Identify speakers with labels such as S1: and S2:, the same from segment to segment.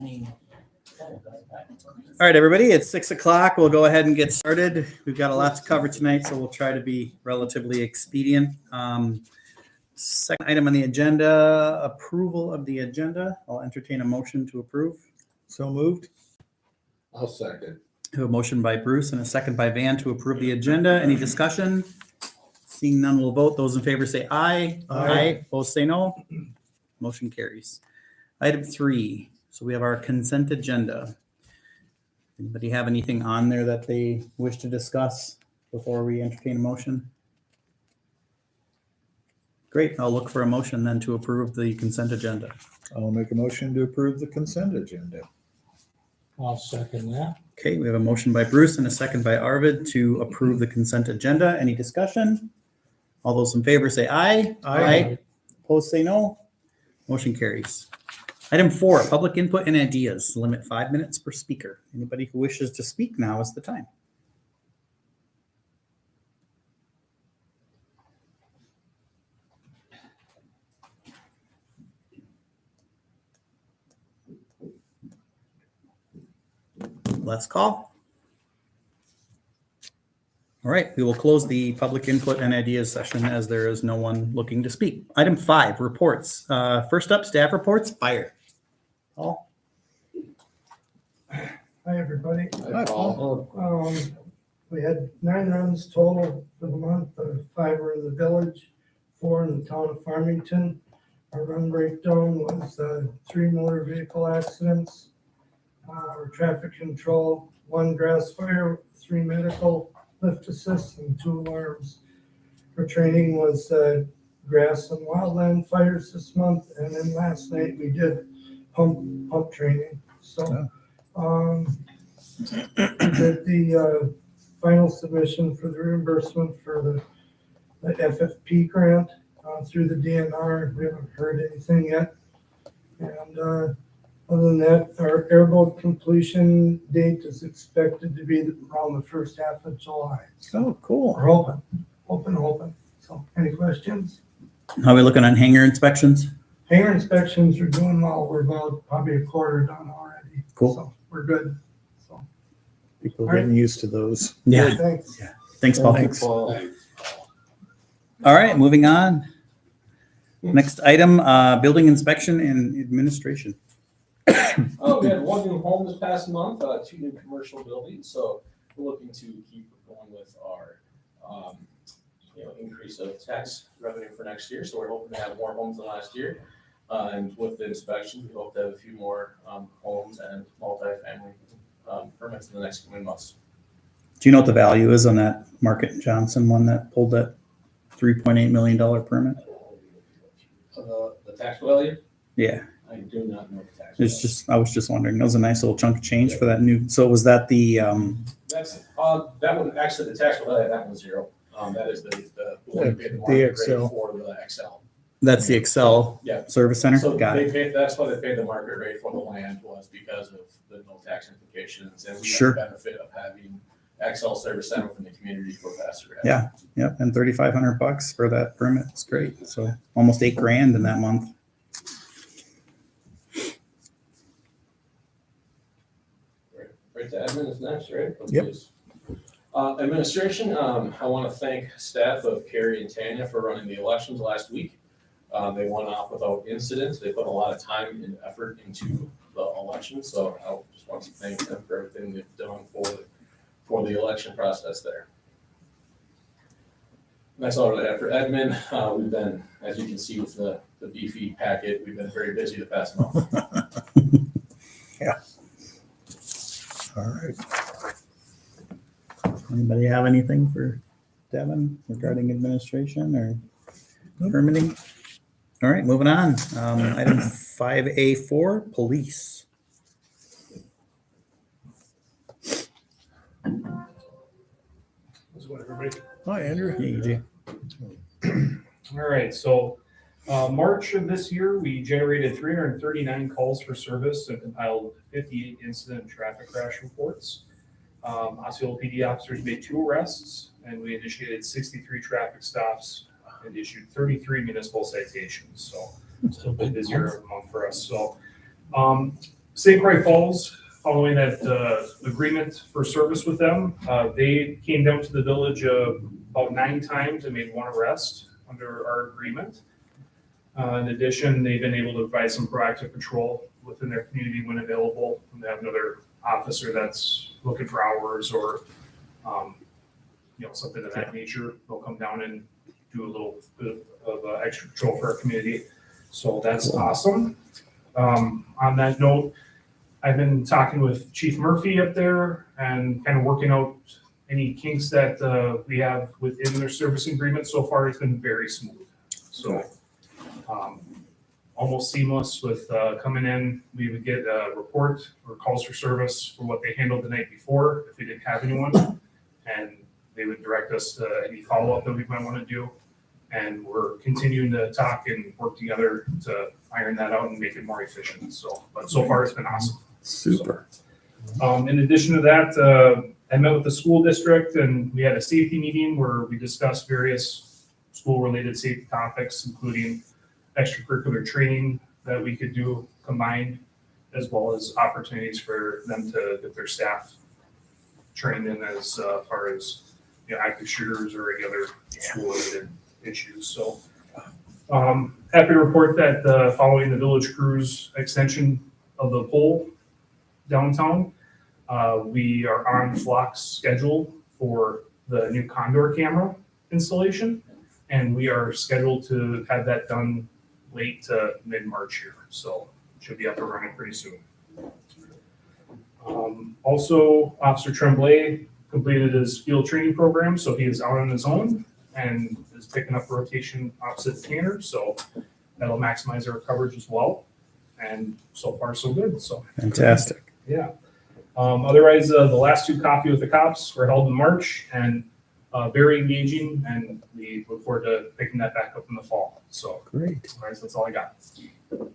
S1: All right, everybody, it's 6 o'clock. We'll go ahead and get started. We've got a lot to cover tonight, so we'll try to be relatively expedient. Second item on the agenda, approval of the agenda. I'll entertain a motion to approve.
S2: So moved.
S3: I'll second.
S1: I have a motion by Bruce and a second by Van to approve the agenda. Any discussion? Seeing none, we'll vote. Those in favor say aye.
S2: Aye.
S1: Opposed say no. Motion carries. Item 3. So we have our consent agenda. Anybody have anything on there that they wish to discuss before we entertain a motion? Great. I'll look for a motion then to approve the consent agenda.
S2: I'll make a motion to approve the consent agenda.
S3: I'll second that.
S1: Okay, we have a motion by Bruce and a second by Arvid to approve the consent agenda. Any discussion? All those in favor say aye.
S2: Aye.
S1: Opposed say no. Motion carries. Item 4, public input and ideas. Limit 5 minutes per speaker. Anybody who wishes to speak, now is the time. Last call. All right, we will close the public input and ideas session as there is no one looking to speak. Item 5, reports. First up, staff reports. Fire. Paul.
S4: Hi, everybody.
S2: Hi, Paul.
S4: We had 9 runs total for the month. 5 were in the village, 4 in the town of Farmington. Our run breakdown was 3 motor vehicle accidents, our traffic control, 1 grass fire, 3 medical, lift assist, and 2 alarms. Our training was grass and wildland fires this month, and then last night we did pump training. So did the final submission for the reimbursement for the FFP grant through the DNR. We haven't heard anything yet. And other than that, our airboat completion date is expected to be around the first half of July. So
S2: Oh, cool.
S4: we're hoping. So any questions?
S1: How are we looking on hangar inspections?
S4: Hangar inspections are doing well. We're about probably a quarter done already.
S1: Cool.
S4: So we're good. So
S2: People
S4: All right.
S2: getting used to those.
S1: Yeah.
S4: thanks.
S1: Thanks, Paul.
S2: Thanks.
S1: All right, moving on. Next item, building inspection and administration.
S5: We had 1 new home this past month, 2 new commercial buildings, so we're looking to keep going with our, increase of tax revenue for next year. So we're hoping to have more homes than last year. And with the inspection, we hope to have a few more homes and multifamily permits in the next coming months.
S1: Do you know what the value is on that Market Johnson one that pulled that $3.8 million permit?
S5: The tax value,
S1: Yeah,
S5: I do not know the tax.
S1: I was just wondering. That was a nice little chunk of change for that new. So was that the,
S5: That's, that one, actually, the tax value, that one's 0. That is the one we paid the market rate
S2: XL.
S5: for the XL.
S1: that's the Excel
S5: Yeah.
S1: Service Center?
S5: So
S1: Got it.
S5: that's why they paid the market rate for the land, was because of the no tax implications. And we have
S1: Sure.
S5: the benefit of having XL Service Center within the community for faster gas.
S1: Yeah. Yep, and $3,500 for that permit. It's great. So almost $8,000 in that month.
S5: Right to admin is next, right?
S2: Yep.
S5: Please. Administration, I want to thank staff of Carrie and Tanya for running the elections last week. They went off without incident. They put a lot of time and effort into the election, so I just want to thank them for everything they've done for the election process there. And that's all I have for admin. We've been, as you can see with the beefy packet, we've been very busy the past month.
S2: All right.
S1: Anybody have anything for Devin regarding administration or permitting? All right, moving on. Item 5A4, police.
S2: Hi, Andrew.
S1: Yeah, EJ.
S6: All right, so March of this year, we generated 339 calls for service and compiled 58 incident and traffic crash reports. Osceola PD officers made 2 arrests, and we initiated 63 traffic stops and issued 33 municipal citations. So still a bit busier month for us. So St. Croix Falls, following that agreement for service with them, they came down to the village about 9 times and made 1 arrest under our agreement. In addition, they've been able to provide some proactive patrol within their community when available. When they have another officer that's looking for hours or, something of that nature, they'll come down and do a little bit of extra patrol for our community. So that's awesome. On that note, I've been talking with Chief Murphy up there and kind of working out any kinks that we have within their service agreement. So far, it's been very smooth. So almost seamless with coming in. We would get a report or calls for service for what they handled the night before if we didn't have anyone. And they would direct us to any follow-up that we might want to do. And we're continuing to talk and work together to iron that out and make it more efficient. But so far it's been awesome.
S2: Super.
S6: In addition to that, I met with the school district and we had a safety meeting where we discussed various school-related safety topics, including extracurricular training that we could do combined, as well as opportunities for them to get their staff trained in as far as active shooters or any other school-related issues. So happy to report that following the Village Cruise extension of the pole downtown, we are on Flock's schedule for the new Condor camera installation, and we are scheduled to have that done late to mid-March here. So should be up and running pretty soon. Also, Officer Tremblay completed his field training program, so he is out on his own and is picking up a rotation opposite Tanner, so that'll maximize our coverage as well. And so far, so good. So
S1: Fantastic.
S6: yeah. Otherwise, the last 2 Coffee with the Cops were held in March and very engaging, and we look forward to picking that back up in the fall. So,
S2: Great.
S6: otherwise, that's all I got.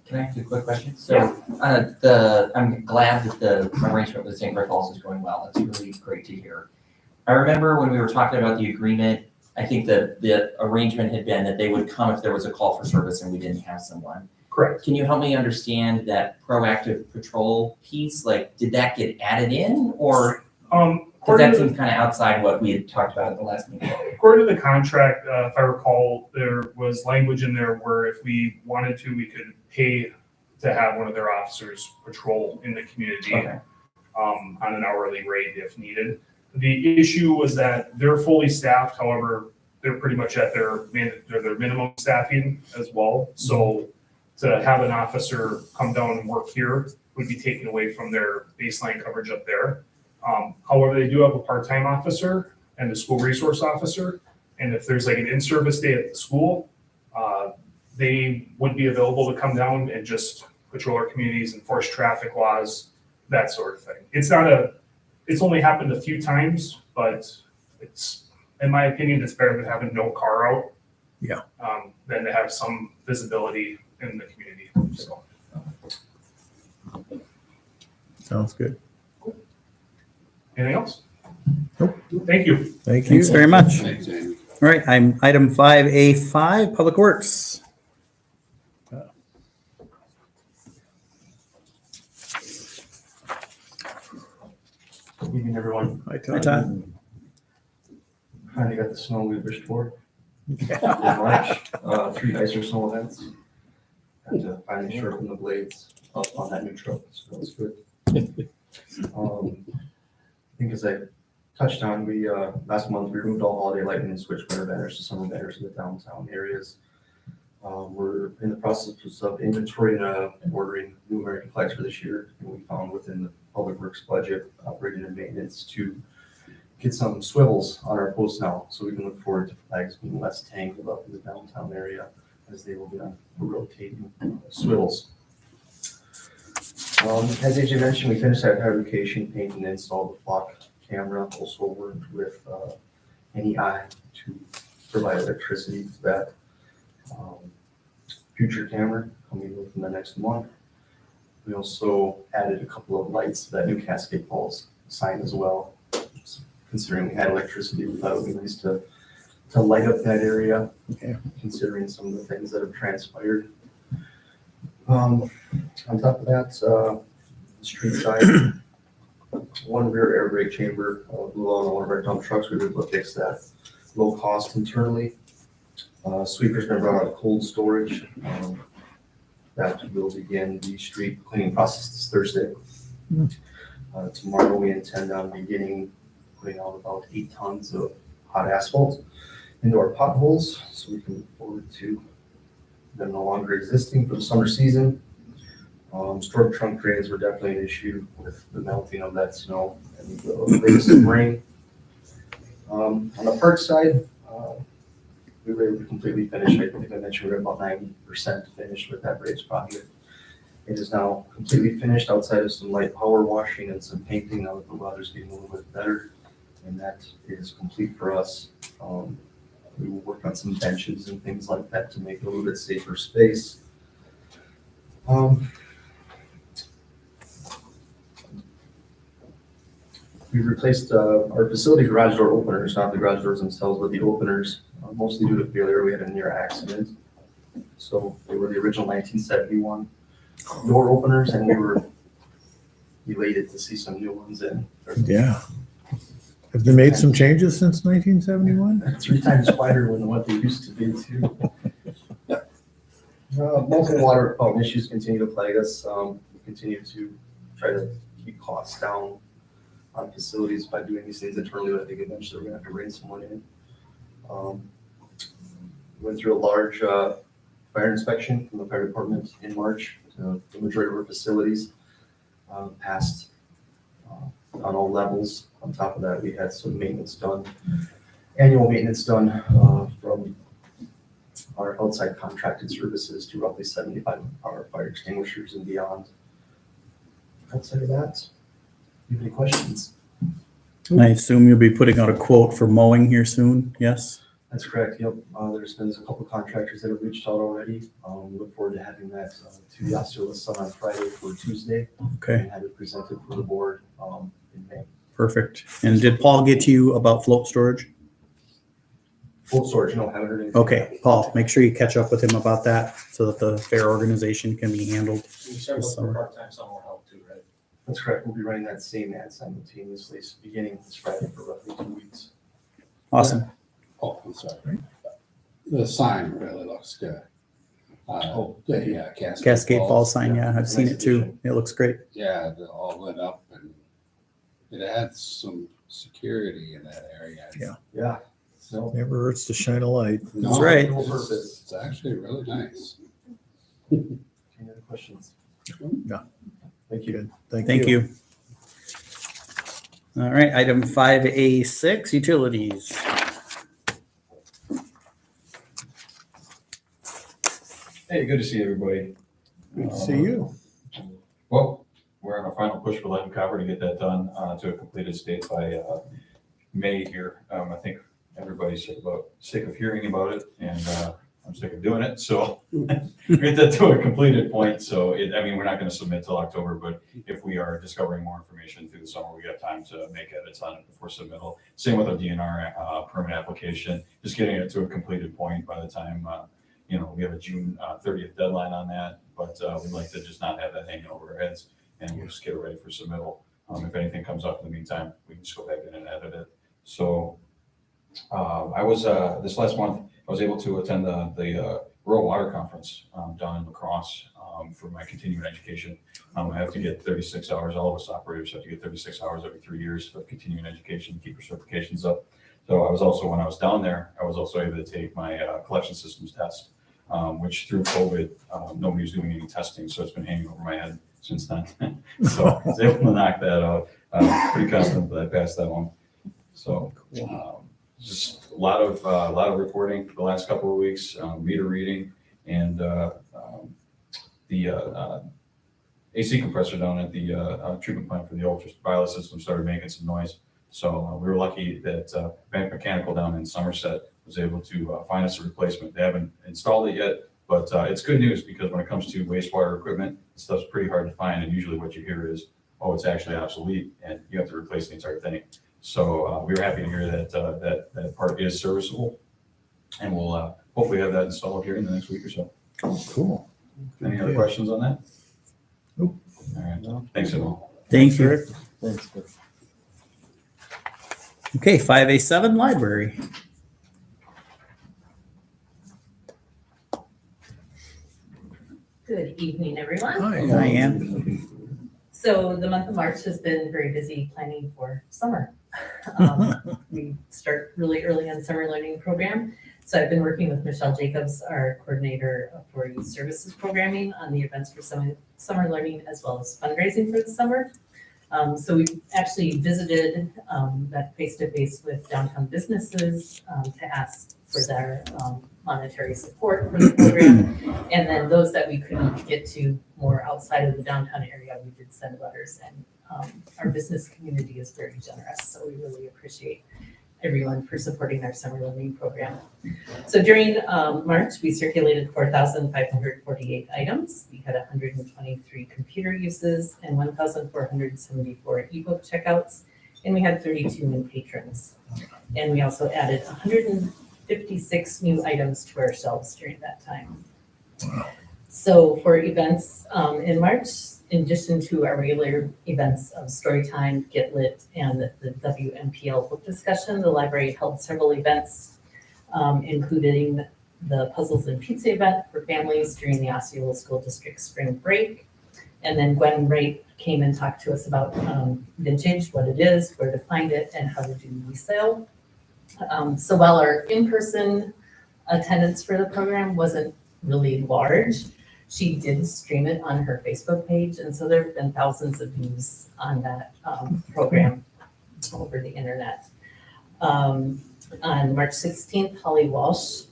S7: Can I ask you a quick question? So, I'm glad that the arrangement with St. Croix Falls is going well. It's really great to hear. I remember when we were talking about the agreement, I think that the arrangement had been that they would come if there was a call for service and we didn't have someone.
S6: Correct.
S7: Can you help me understand that proactive patrol piece? Like, did that get added in, or does
S6: According
S7: that
S6: to,
S7: seem kind of outside what we had talked about at the last meeting?
S6: according to the contract, if I recall, there was language in there where if we wanted to, we could pay to have one of their officers patrol in the community
S7: Okay.
S6: on an hourly rate if needed. The issue was that they're fully staffed. However, they're pretty much at their minimum staffing as well. So to have an officer come down and work here would be taken away from their baseline coverage up there. However, they do have a part-time officer and a school resource officer. And if there's like an in-service day at the school, they would be available to come down and just patrol our communities, enforce traffic laws, that sort of thing. It's only happened a few times, but it's, in my opinion, it's better than having no car out.
S2: Yeah.
S6: Than to have some visibility in the community. So,
S2: Sounds good.
S6: anything else?
S2: Nope.
S6: Thank you.
S2: Thank you.
S1: Thanks very much.
S3: Thanks, Amy.
S1: All right, I'm item 5A5, Public Works.
S8: Good evening, everyone.
S2: Hi,
S1: Hi, Todd.
S8: Finally got the snow we wished for. In March, 3 ice or snow events. Had to finally sharpen the blades up on that new truck, so that's good. I think as I touched on, we, last month, we removed all holiday lighting and switched winter banners to summer banners in the downtown areas. We're in the process of inventory and ordering new American flags for this year, and we found within the Public Works budget, operating and maintenance, to get some swivels on our posts now, so we can look forward to flags being less tangled up in the downtown area as they will be on rotating swivels. As AJ mentioned, we finished our fabrication, paint, and installed the Flock camera. Also worked with NEI to provide electricity to that future camera coming within the next month. We also added a couple of lights to that new Cascade Falls sign as well. Considering we had electricity, we thought it would be nice to light up that area, considering some of the things that have transpired. On top of that, street side. One rear air brake chamber blew out on one of our dump trucks. We were able to fix that low cost internally. Sweeper's been brought out of cold storage. That will begin the street cleaning process this Thursday. Tomorrow we intend on putting out about 8 tons of hot asphalt into our potholes, so we can look forward to them no longer existing for the summer season. Storm trunk drains were definitely an issue with the melting of that snow and the latest rain. On the park side, we were able to completely finish. I think I mentioned we're about 90% finished with that bridge project. It is now completely finished outside of some light power washing and some painting. Now that the weather's getting a little bit better, and that is complete for us. We will work on some benches and things like that to make it a little bit safer space. We replaced our facility garage door openers, not the garage doors themselves, but the openers, mostly due to failure. We had a near accident. So they were the original 1971 door openers, and we were elated to see some new ones in.
S2: Yeah. Have they made some changes since 1971?
S8: They're 3 times wider than what they used to be too. Multiple water fountain issues continue to plague us. We continue to try to keep costs down on facilities by doing these things internally, but I think eventually we're gonna have to rein someone in. Went through a large fire inspection from the fire department in March. The majority of our facilities passed on all levels. On top of that, we had some maintenance done, annual maintenance done from our outside contracted services to roughly 75 of our fire extinguishers and beyond. Outside of that, do you have any questions?
S1: I assume you'll be putting out a quote for mowing here soon, yes?
S8: That's correct, yep. There's been a couple contractors that have reached out already. We look forward to having that to the Osceola Sun on Friday for Tuesday.
S1: Okay,
S8: And have it presented for the board in May.
S1: perfect. And did Paul get to you about float storage?
S8: Full storage, no, haven't heard anything.
S1: Okay, Paul, make sure you catch up with him about that so that the fair organization can be handled.
S5: We start looking for part-time summer help too, right?
S8: That's correct. We'll be running that same ad simultaneously, beginning this Friday for roughly 2 weeks.
S1: Awesome.
S3: Oh, I'm sorry. The sign really looks good. Yeah,
S1: Cascade Falls sign, yeah, I've
S8: Nice
S1: seen it too.
S8: addition.
S1: It looks great.
S3: Yeah, they're all lit up and it adds some security in that area.
S1: Yeah.
S8: Yeah. So.
S2: Never hurts to shine a light.
S1: That's right.
S8: Dual purpose.
S3: It's actually really nice.
S8: Any other questions?
S2: No.
S8: Thank you.
S2: Good.
S1: Thank you. All right, item 5A6, utilities.
S9: Hey, good to see everybody.
S2: Good to see you.
S9: Well, we're on our final push for Ledin Copper to get that done to a completed state by May here. I think everybody's sick of hearing about it, and I'm sick of doing it. So get that to a completed point. So we're not going to submit till October, but if we are discovering more information through the summer, we have time to make edits on it before submittal. Same with our DNR permit application, just getting it to a completed point by the time. We have a June 30th deadline on that, but we'd like to just not have that hanging over our heads, and we'll just get it ready for submittal. If anything comes up in the meantime, we can just go back in and edit it. So I was, this last month, I was able to attend the Rural Water Conference down in La Crosse for my continuing education. I have to get 36 hours, all of us operators have to get 36 hours every 3 years of continuing education to keep your certifications up. So I was also, when I was down there, I was also able to take my collection systems test, which through COVID, nobody was doing any testing, so it's been hanging over my head since then. So I was able to knock that out. Pretty confident that I passed that one. So just a lot of reporting the last couple of weeks, meter reading, and the AC compressor down at the treatment plant for the ultraviolet system started making some noise. So we were lucky that Bank Mechanical down in Somerset was able to find us a replacement. They haven't installed it yet, but it's good news because when it comes to wastewater equipment, stuff's pretty hard to find. And usually what you hear is, oh, it's actually obsolete and you have to replace the entire thing. So we were happy to hear that that part is serviceable, and we'll hopefully have that installed here in the next week or so.
S2: Cool.
S9: Any other questions on that?
S2: Nope.
S9: All right. Thanks, everyone.
S1: Thank you.
S2: Thanks.
S1: Okay, 5A7 library.
S10: Good evening, everyone.
S2: Hi.
S1: Diane.
S10: So the month of March has been very busy planning for summer. We start really early on summer learning program. So I've been working with Michelle Jacobs, our coordinator for youth services programming, on the events for summer learning as well as fundraising for the summer. So we actually visited that face-to-face with downtown businesses to ask for their monetary support for the program. And then those that we couldn't get to more outside of the downtown area, we did send letters, and our business community is very generous. So we really appreciate everyone for supporting our summer learning program. So during March, we circulated 4,548 items. We had 123 computer uses and 1,474 ebook checkouts, and we had 32 new patrons. And we also added 156 new items to our shelves during that time. So for events in March, in addition to our regular events of Storytime, Get Lit, and the WMPL book discussion, the library held several events, including the Puzzles and Pizza event for families during the Osceola School District spring break. And then Gwen Wright came and talked to us about vintage, what it is, where to find it, and how to do resale. So while our in-person attendance for the program wasn't really large, she did stream it on her Facebook page, and so there have been thousands of views on that program over the internet. On March 16th, Holly Walsh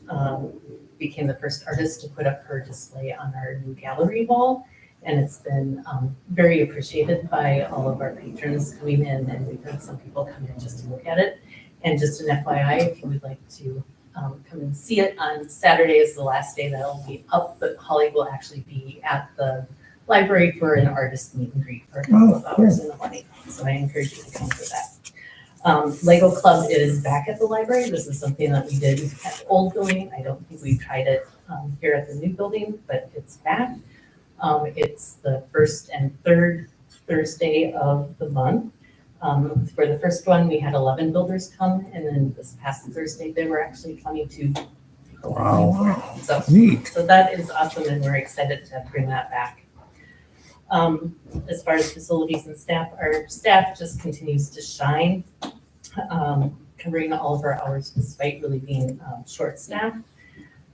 S10: became the first artist to put up her display on our new gallery wall, and it's been very appreciated by all of our patrons coming in, and we've had some people come in just to look at it. And just an FYI, if you would like to come and see it, on Saturday is the last day that'll be up, but Holly will actually be at the library for an artist meet and greet for a couple of hours in the morning. So I encourage you to come for that. Lego Club is back at the library. This is something that we did at the old building. I don't think we tried it here at the new building, but it's back. It's the first and third Thursday of the month. For the first one, we had 11 builders come, and then this past Thursday, there were actually 22 people.
S2: Wow.
S10: So,
S2: Neat.
S10: so that is awesome, and we're excited to bring that back. As far as facilities and staff, our staff just continues to shine, covering all of our hours despite really being short-staffed.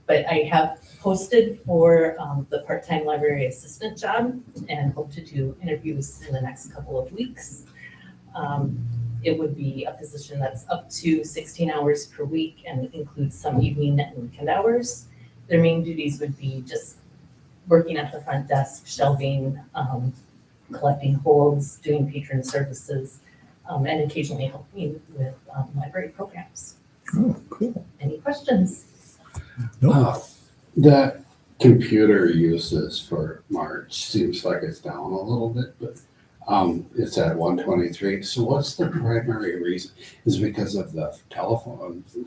S10: But I have posted for the part-time library assistant job and hope to do interviews in the next couple of weeks. It would be a position that's up to 16 hours per week and includes some evening and weekend hours. Their main duties would be just working at the front desk, shelving, collecting holds, doing patron services, and occasionally helping with library programs.
S2: Oh, cool.
S10: Any questions?
S3: That computer uses for March seems like it's down a little bit, but it's at 123. So what's the primary reason? Is it because of the telephones,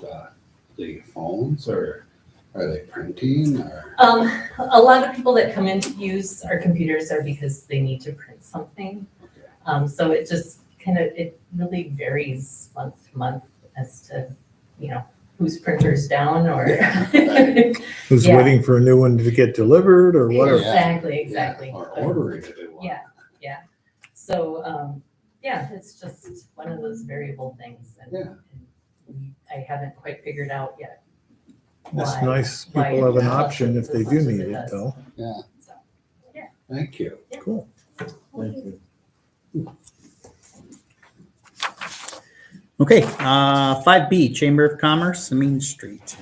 S3: the phones, or are they printing? Or?
S10: A lot of people that come in to use our computers are because they need to print something. So it just it really varies month to month as to, whose printer's down or.
S2: Who's
S10: Yeah.
S2: waiting for a new one to get delivered or whatever?
S10: Exactly.
S3: Yeah, or ordering it in one.
S10: Yeah. So, it's just one of those variable things. And I haven't quite figured out yet.
S2: It's
S10: why-
S2: nice
S10: why
S2: people have an
S10: it
S2: option if
S10: fluctuates
S2: they
S10: as
S2: do
S10: much as
S2: need it
S10: does.
S2: though.
S3: Yeah,
S10: So,
S3: thank you.
S2: Cool.
S1: Okay, 5B, Chamber of Commerce, Main Street.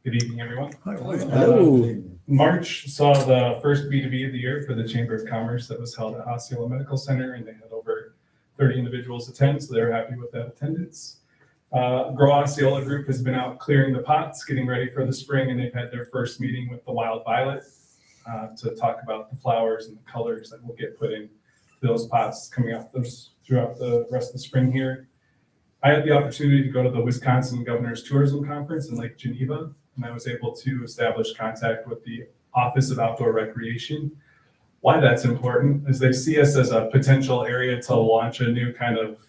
S6: Good evening, everyone.
S1: Hello.
S6: March saw the first B2B of the year for the Chamber of Commerce that was held at Osceola Medical Center, and they had over 30 individuals attend, so they were happy with that attendance. Grow Osceola Group has been out clearing the pots, getting ready for the spring, and they've had their first meeting with the Wild Violet to talk about the flowers and the colors that will get put in those pots coming up throughout the rest of the spring here. I had the opportunity to go to the Wisconsin Governor's Tourism Conference in Lake Geneva
S11: and I was able to establish contact with the Office of Outdoor Recreation. Why that's important is they see us as a potential area to launch a new kind of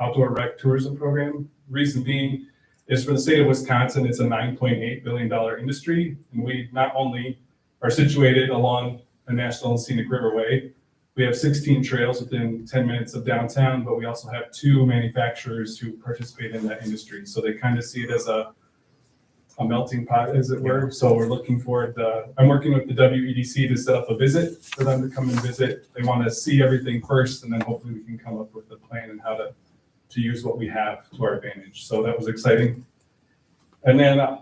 S11: outdoor rec tourism program. Reason being is for the state of Wisconsin, it's a $9.8 billion industry. And we not only are situated along a national and scenic riverway, we have 16 trails within 10 minutes of downtown, but we also have 2 manufacturers who participate in that industry. So they kind of see it as a melting pot, as it were. So we're looking forward I'm working with the WEDC to set up a visit for them to come and visit. They want to see everything first, and then hopefully we can come up with a plan and how to use what we have to our advantage. So that was exciting. And then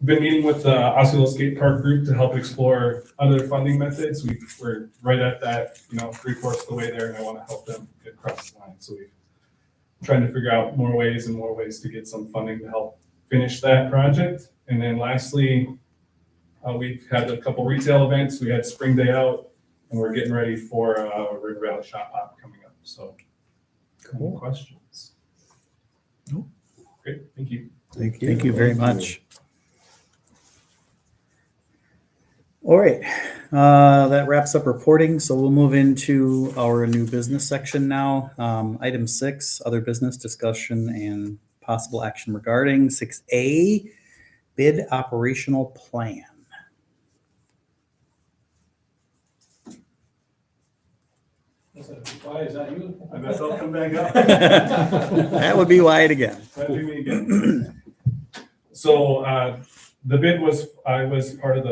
S11: been meeting with the Osceola Skate Park group to help explore other funding methods. We're right at that, 3/4 of the way there, and I want to help them get across the line. So we're trying to figure out more ways to get some funding to help finish that project. And then lastly, we've had a couple retail events. We had Spring Day Out, and we're getting ready for River Valley Shop Hop coming up. So, any questions?
S2: Nope.
S11: Great, thank you.
S1: Thank you very much. All right, that wraps up reporting. So we'll move into our new business section now. Item 6, other business discussion and possible action regarding 6A, bid operational plan.
S5: Why is that you?
S11: I guess I'll come back up.
S1: That would be Wyatt again.
S11: That'd be me again. So the bid I was part of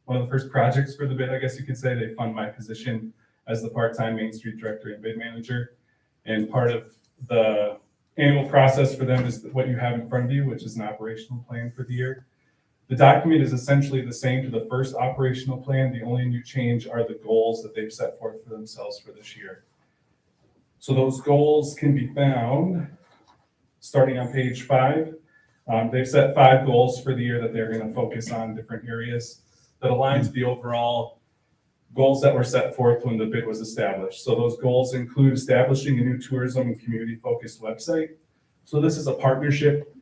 S11: one of the first projects for the bid, I guess you could say. They fund my position as the part-time Main Street Director and bid manager. And part of the annual process for them is what you have in front of you, which is an operational plan for the year. The document is essentially the same to the first operational plan. The only new change are the goals that they've set forth for themselves for this year. So those goals can be found starting on page 5. They've set 5 goals for the year that they're going to focus on different areas that align to the overall goals that were set forth when the bid was established. So those goals include establishing a new tourism and community-focused website. So this is a partnership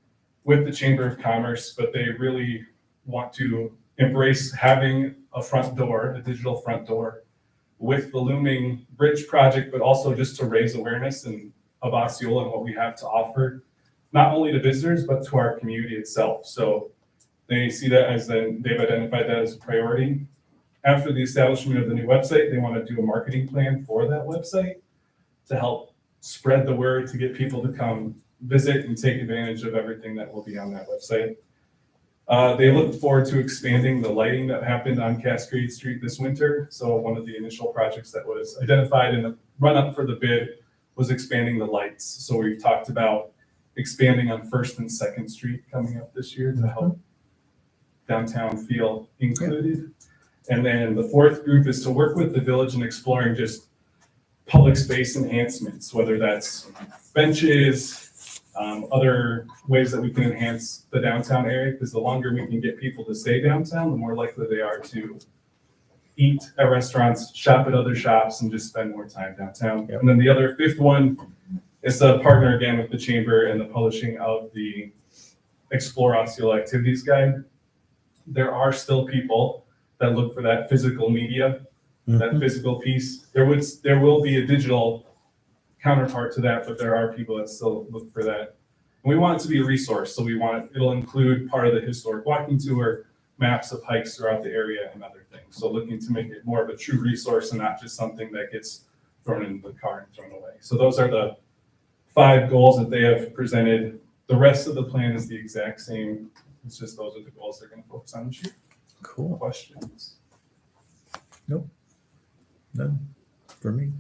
S11: with the Chamber of Commerce, but they really want to embrace having a front door, a digital front door, with the looming bridge project, but also just to raise awareness of Osceola and what we have to offer, not only to visitors, but to our community itself. So they see that they've identified that as a priority. After the establishment of the new website, they want to do a marketing plan for that website to help spread the word, to get people to come visit and take advantage of everything that will be on that website. They look forward to expanding the lighting that happened on Cascade Street this winter. So one of the initial projects that was identified in the run-up for the bid was expanding the lights. So we've talked about expanding on 1st and 2nd Street coming up this year to help downtown feel included. And then the 4th group is to work with the village in exploring just public space enhancements, whether that's benches, other ways that we can enhance the downtown area, because the longer we can get people to stay downtown, the more likely they are to eat at restaurants, shop at other shops, and just spend more time downtown. And then the other 5th one is to partner again with the Chamber and the publishing of the Explore Osceola Activities Guide. There are still people that look for that physical media, that physical piece. There will be a digital counterpart to that, but there are people that still look for that. And we want it to be a resource, so it'll include part of the historic walking tour, maps of hikes throughout the area and other things. So looking to make it more of a true resource and not just something that gets thrown in the car and thrown away. So those are the 5 goals that they have presented. The rest of the plan is the exact same. It's just those are the goals they're going to focus on this year.
S1: Cool.
S11: Questions?
S2: None for me.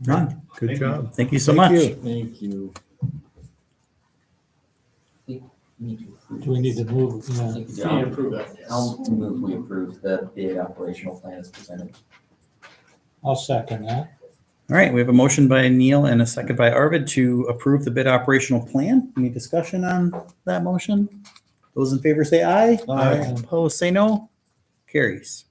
S1: Ron,
S2: Good job.
S1: thank you so
S2: Thank
S1: much.
S2: you.
S12: Thank you.
S7: Me too.
S12: Do we need to move? Yeah.
S5: You need to approve that, yes.
S7: I'll move we approve the bid operational plan as presented.
S12: I'll second that.
S1: All right, we have a motion by Neil and a second by Arvid to approve the bid operational plan. Any discussion on that motion? Those in favor say aye.
S2: Aye.
S1: Opposed, say no. Carries.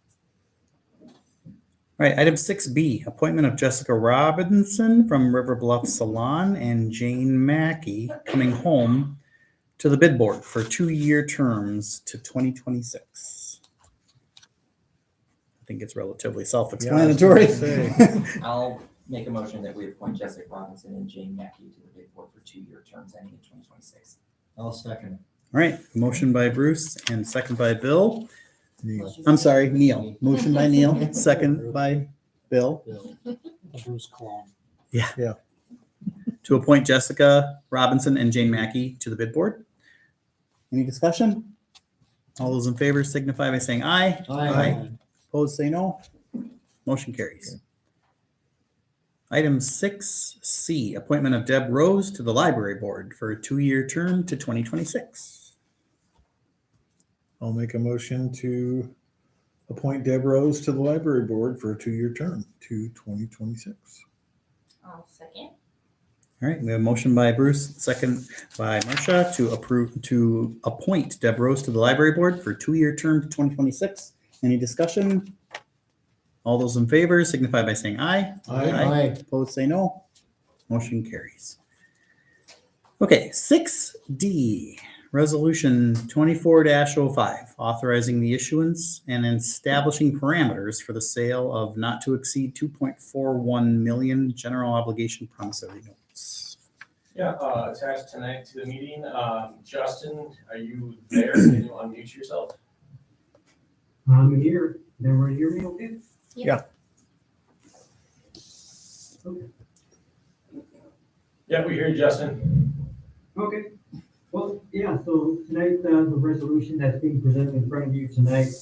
S1: All right, item 6B, appointment of Jessica Robinson from River Bluff Salon and Jane Mackey coming home to the bid board for 2-year terms to 2026. I think it's relatively self-explanatory.
S2: Yeah, I was gonna
S7: I'll make a motion that we appoint Jessica Robinson and Jane Mackey to the bid board for 2-year terms ending in 2026.
S12: I'll second
S1: All right, motion by Bruce and second by Bill.
S2: Neil.
S1: I'm sorry, Neil. Motion by Neil, second by Bill.
S12: it. Bill. Bruce Cologne.
S1: To appoint Jessica Robinson and Jane Mackey to the bid board. Any discussion? All those in favor signify by saying aye. Opposed, say no. Motion carries. Item 6C, appointment of Deb Rose to the library board for a 2-year term to 2026.
S2: I'll make a motion to appoint Deb Rose to the library board for a 2-year term to 2026.
S10: I'll second.
S1: All right, we have a motion by Bruce, second by Marcia to appoint Deb Rose to the library board for a 2-year term to 2026. Any discussion? All those in favor signify by saying aye. Opposed, say no. Motion carries. Okay, 6D, resolution 24-05, authorizing the issuance and establishing parameters for the sale of not to exceed 2.41 million general obligation promissory notes.
S5: Yeah, attached tonight to the meeting. Justin, are you there? Can you unmute yourself?
S13: I'm here. Everybody hear me okay?
S5: Yeah, we hear you, Justin.
S13: Okay. Well, yeah, so tonight, the resolution that's being presented in front of you tonight,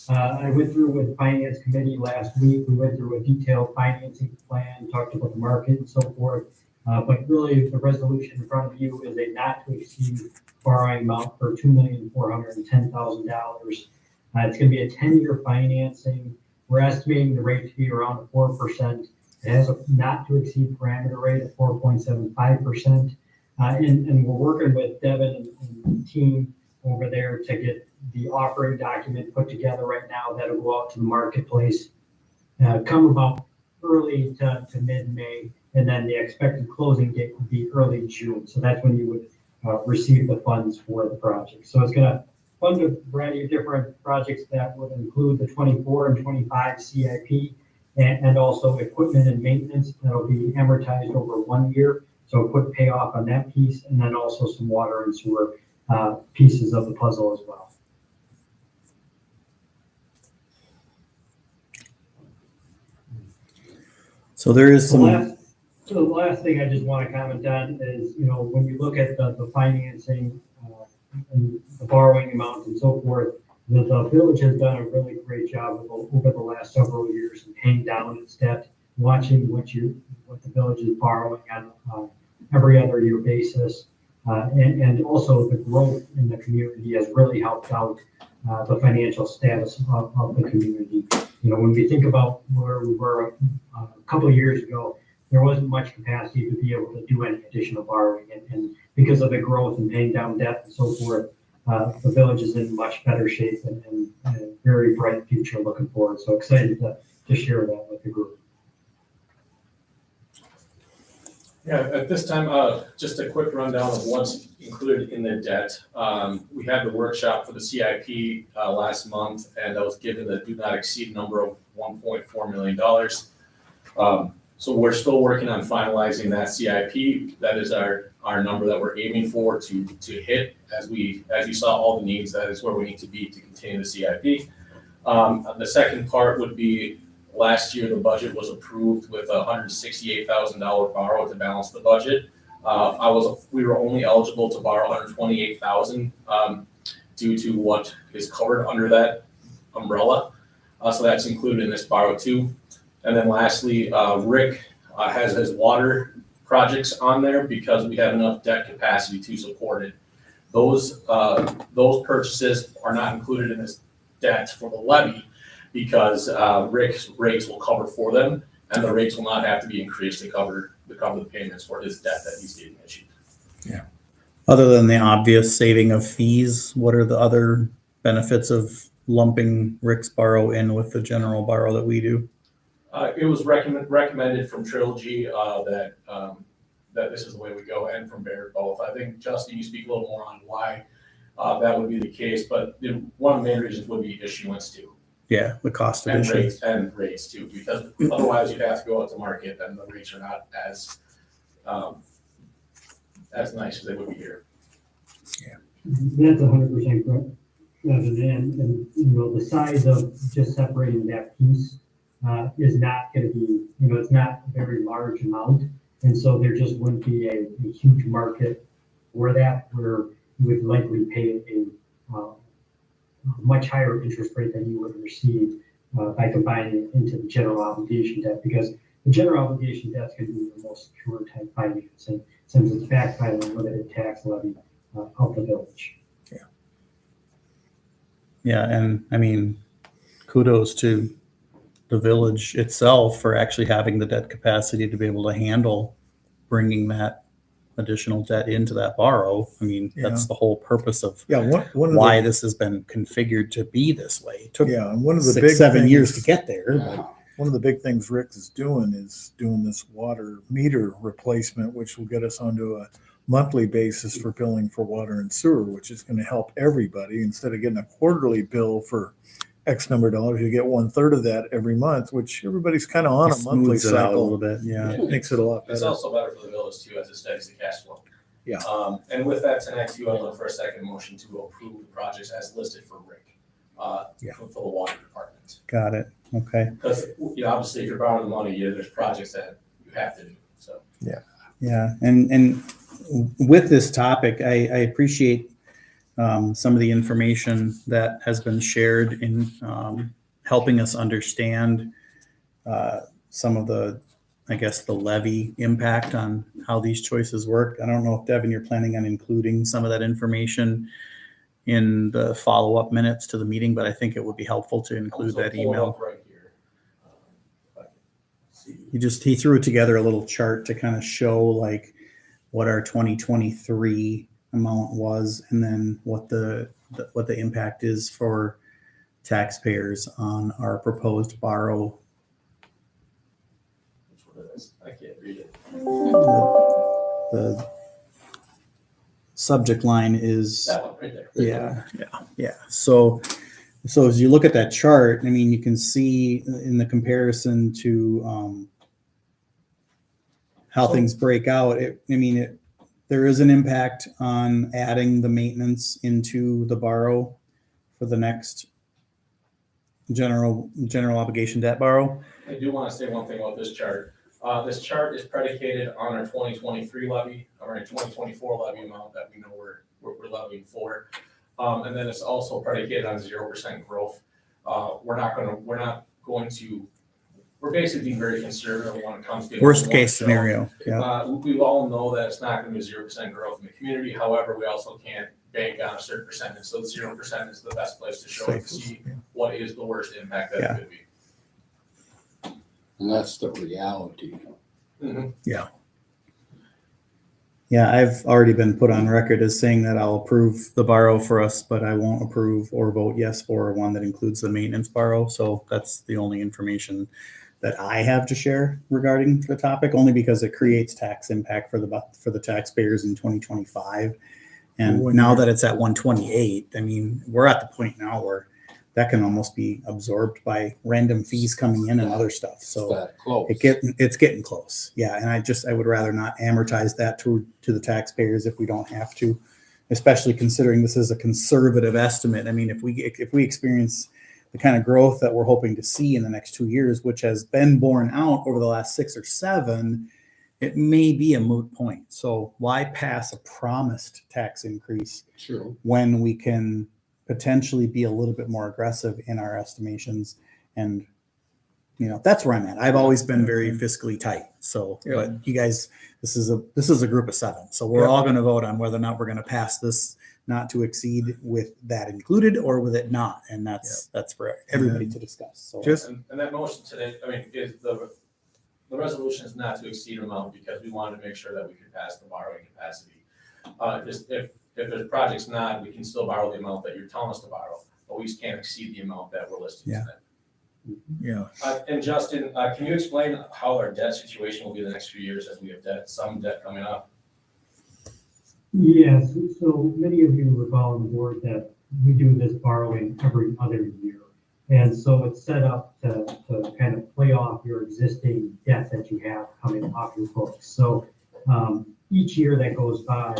S13: I went through with Finance Committee last week. We went through a detailed financing plan, talked about the market and so forth. But really, the resolution in front of you is a not to exceed borrowing amount for $2,410,000. It's going to be a 10-year financing. We're estimating the rate to be around 4%. It has a not to exceed parameter rate of 4.75%. And we're working with Devin and the team over there to get the offering document put together right now. That'll go out to the marketplace, come about early to mid-May. And then the expected closing date would be early June. So that's when you would receive the funds for the project. So it's going to fund a variety of different projects that would include the 24 and 25 CIP and also equipment and maintenance that'll be amortized over 1 year. So quick payoff on that piece, and then also some water and sewer pieces of the puzzle as well.
S1: So there is some.
S13: So the last thing I just want to comment on is, when you look at the financing and the borrowing amount and so forth, the village has done a really great job over the last several years in paying down its debt, watching what the village is borrowing on every other year basis. And also the growth in the community has really helped out the financial status of the community. When we think about where we were a couple of years ago, there wasn't much capacity to be able to do any additional borrowing. And because of the growth and paying down debt and so forth, the village is in much better shape and a very bright future looking forward. So excited to share that with the group.
S5: Yeah, at this time, just a quick rundown of what's included in the debt. We had the workshop for the CIP last month, and I was given the do not exceed number of $1.4 million. So we're still working on finalizing that CIP. That is our number that we're aiming for to hit. As you saw all the needs, that is where we need to be to continue the CIP. The second part would be last year, the budget was approved with a $168,000 borrow to balance the budget. We were only eligible to borrow $128,000 due to what is covered under that umbrella. So that's included in this borrow too. And then lastly, Rick has his water projects on there because we have enough debt capacity to support it. Those purchases are not included in this debt for the levy because Rick's rates will cover for them, and the rates will not have to be increased to cover the payments for his debt that he's getting issued.
S1: Yeah. Other than the obvious saving of fees, what are the other benefits of lumping Rick's borrow in with the general borrow that we do?
S5: It was recommended from Trilogy that that this is the way we go, and from Baird both. I think, Justin, you speak a little more on why that would be the case, but one of the main reasons would be issuance too.
S1: Yeah, the cost of
S5: And
S1: issuance.
S5: rates too, because otherwise you'd have to go out to market, and the rates are not as nice as they would be here.
S13: That's 100% correct. And, you know, the size of just separating that piece is not going to be, you know, it's not a very large amount. And so there just wouldn't be a huge market for that, where you would likely pay a much higher interest rate than you would receive by combining it into the general obligation debt, because the general obligation debt is going to be the most secure type financing, since it's backed by the limited tax levy of the village.
S1: Yeah, and I mean, kudos to the village itself for actually having the debt capacity to be able to handle bringing that additional debt into that borrow. I mean, that's the whole purpose of
S2: Yeah, one of
S1: why
S2: the,
S1: this has been configured to be this way. It took
S2: yeah, and one of the
S1: 6,
S2: big
S1: 7 years to
S2: things-
S1: get there. But
S3: Yeah.
S2: One of the big things Rick is doing this water meter replacement, which will get us onto a monthly basis for billing for water and sewer, which is going to help everybody. Instead of getting a quarterly bill for X number of dollars, you get 1/3 of that every month, which everybody's kind of on
S1: it
S2: a monthly
S1: smooths it out a
S2: cycle.
S1: little bit. Yeah.
S2: It makes it a lot
S5: It's
S2: better.
S5: also better for the village too, as it steadies the cash flow.
S2: Yeah.
S5: And with that tonight too, I'd look for a second motion to approve the projects as listed for Rick,
S2: Yeah.
S5: for the water department.
S1: Got it. Okay.
S5: Because, you know, obviously if you're borrowing the money, there's projects that you have to do, so.
S1: Yeah, and with this topic, I appreciate some of the information that has been shared in helping us understand some of the, I guess, the levy impact on how these choices work. I don't know if, Devin, you're planning on including some of that information in the follow-up minutes to the meeting, but I think it would be helpful to include
S5: So
S1: that
S5: pull it
S1: email.
S5: up right here. If I can see.
S1: He threw together a little chart to kind of show like what our 2023 amount was, and then what the impact is for taxpayers on our proposed borrow.
S5: Which one it is? I can't read it.
S1: The subject line is
S5: That one right there.
S1: yeah. So as you look at that chart, I mean, you can see in the comparison to how things break out. There is an impact on adding the maintenance into the borrow for the next general obligation debt borrow.
S5: I do want to say one thing about this chart. This chart is predicated on our 2023 levy, or our 2024 levy amount that we know we're levying for. And then it's also predicated on 0% growth. We're basically being very conservative when it comes to.
S1: Worst case scenario. Yeah.
S5: We all know that it's not going to be 0% growth in the community. However, we also can't bank on a certain percentage. So 0% is the best place to show and see what is the worst impact that it could be.
S3: And that's the reality.
S5: Mhm.
S1: Yeah, I've already been put on record as saying that I'll approve the borrow for us, but I won't approve or vote yes for one that includes the maintenance borrow. So that's the only information that I have to share regarding the topic, only because it creates tax impact for the taxpayers in 2025. And now that it's at 128, I mean, we're at the point now where that can almost be absorbed by random fees coming in and other stuff.
S3: It's
S1: So
S3: that close.
S1: it's getting close. Yeah. And I would rather not amortize that to the taxpayers if we don't have to, especially considering this is a conservative estimate. I mean, if we experience the kind of growth that we're hoping to see in the next 2 years, which has been borne out over the last 6 or 7, it may be a moot point. So why pass a promised tax increase
S3: True.
S1: when we can potentially be a little bit more aggressive in our estimations? And that's where I'm at. I've always been very fiscally tight. So, but you guys, this is a group of 7. So we're all going to vote on whether or not we're going to pass this not to exceed with that included or with it not. And that's for everybody to discuss. So
S5: And that motion today, I mean, is the resolution is not to exceed amount because we wanted to make sure that we could pass the borrowing capacity. If there's projects not, we can still borrow the amount that you're telling us to borrow, but we just can't exceed the amount that we're listing
S1: Yeah.
S5: today.
S2: Yeah.
S5: And Justin, can you explain how our debt situation will be the next few years as we have some debt coming up?
S13: Yes, so many of you recall on the board that we do this borrowing every other year. And so it's set up to kind of play off your existing debt that you have coming off your books. So each year that goes by,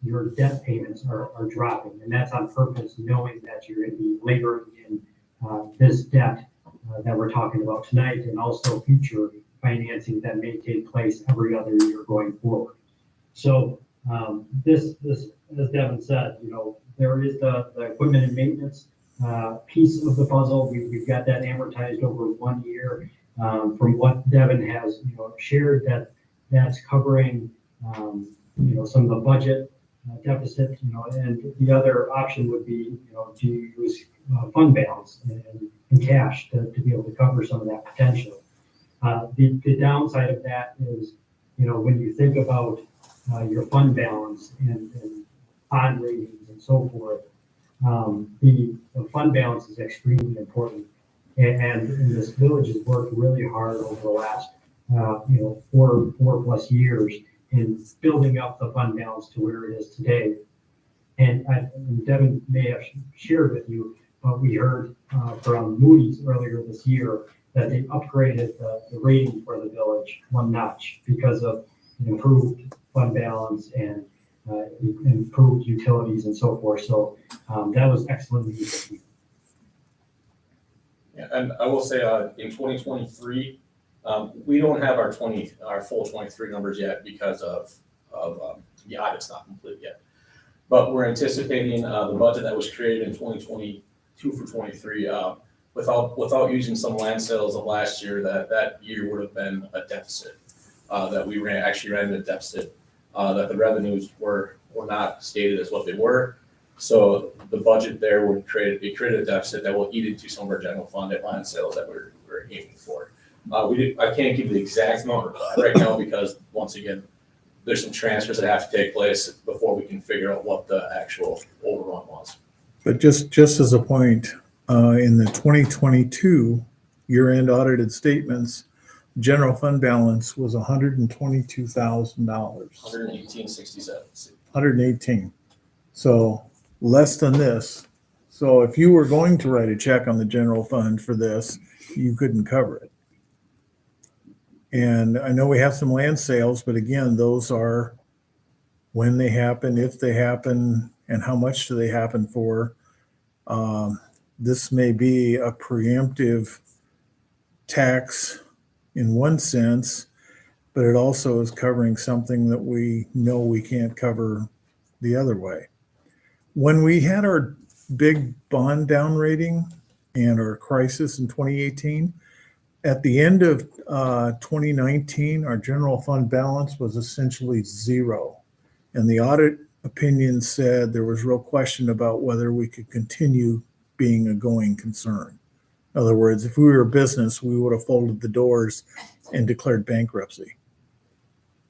S13: your debt payments are dropping, and that's on purpose, knowing that you're going to be laboring in this debt that we're talking about tonight, and also future financing that may take place every other year going forward. So this, as Devin said, there is the equipment and maintenance piece of the puzzle. We've got that amortized over 1 year. From what Devin has, shared, that's covering, some of the budget deficit, and the other option would be, to use fund balance and cash to be able to cover some of that potential. The downside of that is, when you think about your fund balance and bond ratings and so forth, the fund balance is extremely important. And this village has worked really hard over the last, 4+ years in building up the fund balance to where it is today. And Devin may have shared with you, but we heard from Moody's earlier this year that they upgraded the rating for the village 1 notch because of improved fund balance and improved utilities and so forth. So that was excellent news.
S5: Yeah, and I will say, in 2023, we don't have our full 23 numbers yet because of the audit's not complete yet. But we're anticipating the budget that was created in 2022 for 23, without using some land sales of last year, that year would have been a deficit, that we actually ran a deficit, that the revenues were not stated as what they were. So the budget there would create a deficit that will eat into some of our general fund at land sales that we're aiming for. I can't give the exact number right now because, once again, there's some transfers that have to take place before we can figure out what the actual overrun was.
S2: But just as a point, in the 2022 year-end audited statements, general fund balance was $122,000.
S5: 118.67.
S2: 118. So less than this. So if you were going to write a check on the general fund for this, you couldn't cover it. And I know we have some land sales, but again, those are when they happen, if they happen, and how much do they happen for. This may be a preemptive tax in one sense, but it also is covering something that we know we can't cover the other way. When we had our big bond down rating and our crisis in 2018, at the end of 2019, our general fund balance was essentially zero. And the audit opinion said there was real question about whether we could continue being a going concern. In other words, if we were a business, we would have folded the doors and declared bankruptcy.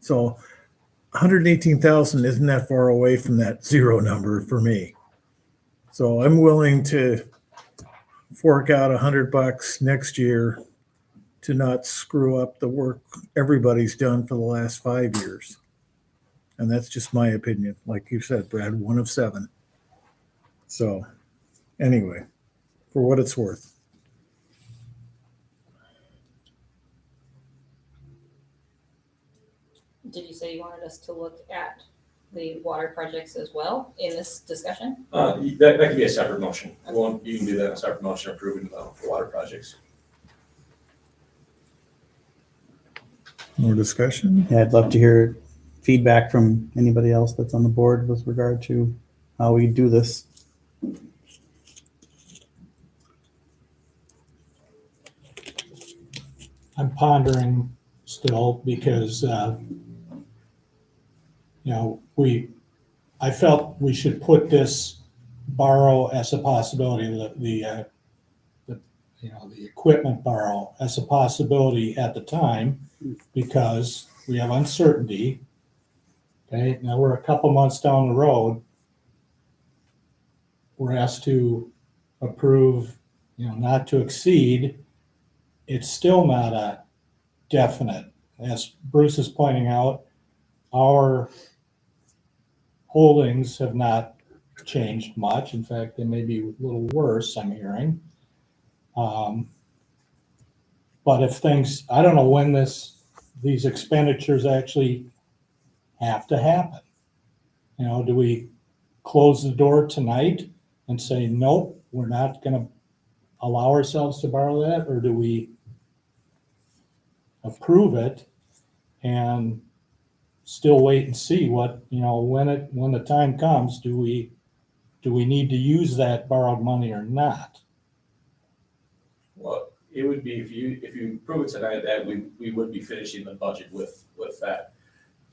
S2: So 118,000 isn't that far away from that zero number for me. So I'm willing to fork out $100 next year to not screw up the work everybody's done for the last 5 years. And that's just my opinion. Like you said, Brad, 1 of 7. So anyway, for what it's worth.
S14: Did you say you wanted us to look at the water projects as well in this discussion?
S5: That could be a separate motion. You can do that in a separate motion approving the water projects.
S2: More discussion?
S1: Yeah, I'd love to hear feedback from anybody else that's on the board with regard to how we do this.
S12: I'm pondering still because, I felt we should put this borrow as a possibility, the equipment borrow as a possibility at the time because we have uncertainty. Okay, now we're a couple months down the road. We're asked to approve, not to exceed it's still not a definite. As Bruce is pointing out, our holdings have not changed much. In fact, they may be a little worse, I'm hearing. But if things, I don't know when these expenditures actually have to happen. You know, do we close the door tonight and say, nope, we're not gonna allow ourselves to borrow that? Or do we approve it and still wait and see what, you know, when the time comes, do we need to use that borrowed money or not?
S5: Well, it would be, if you prove it tonight, that we would be finishing the budget with that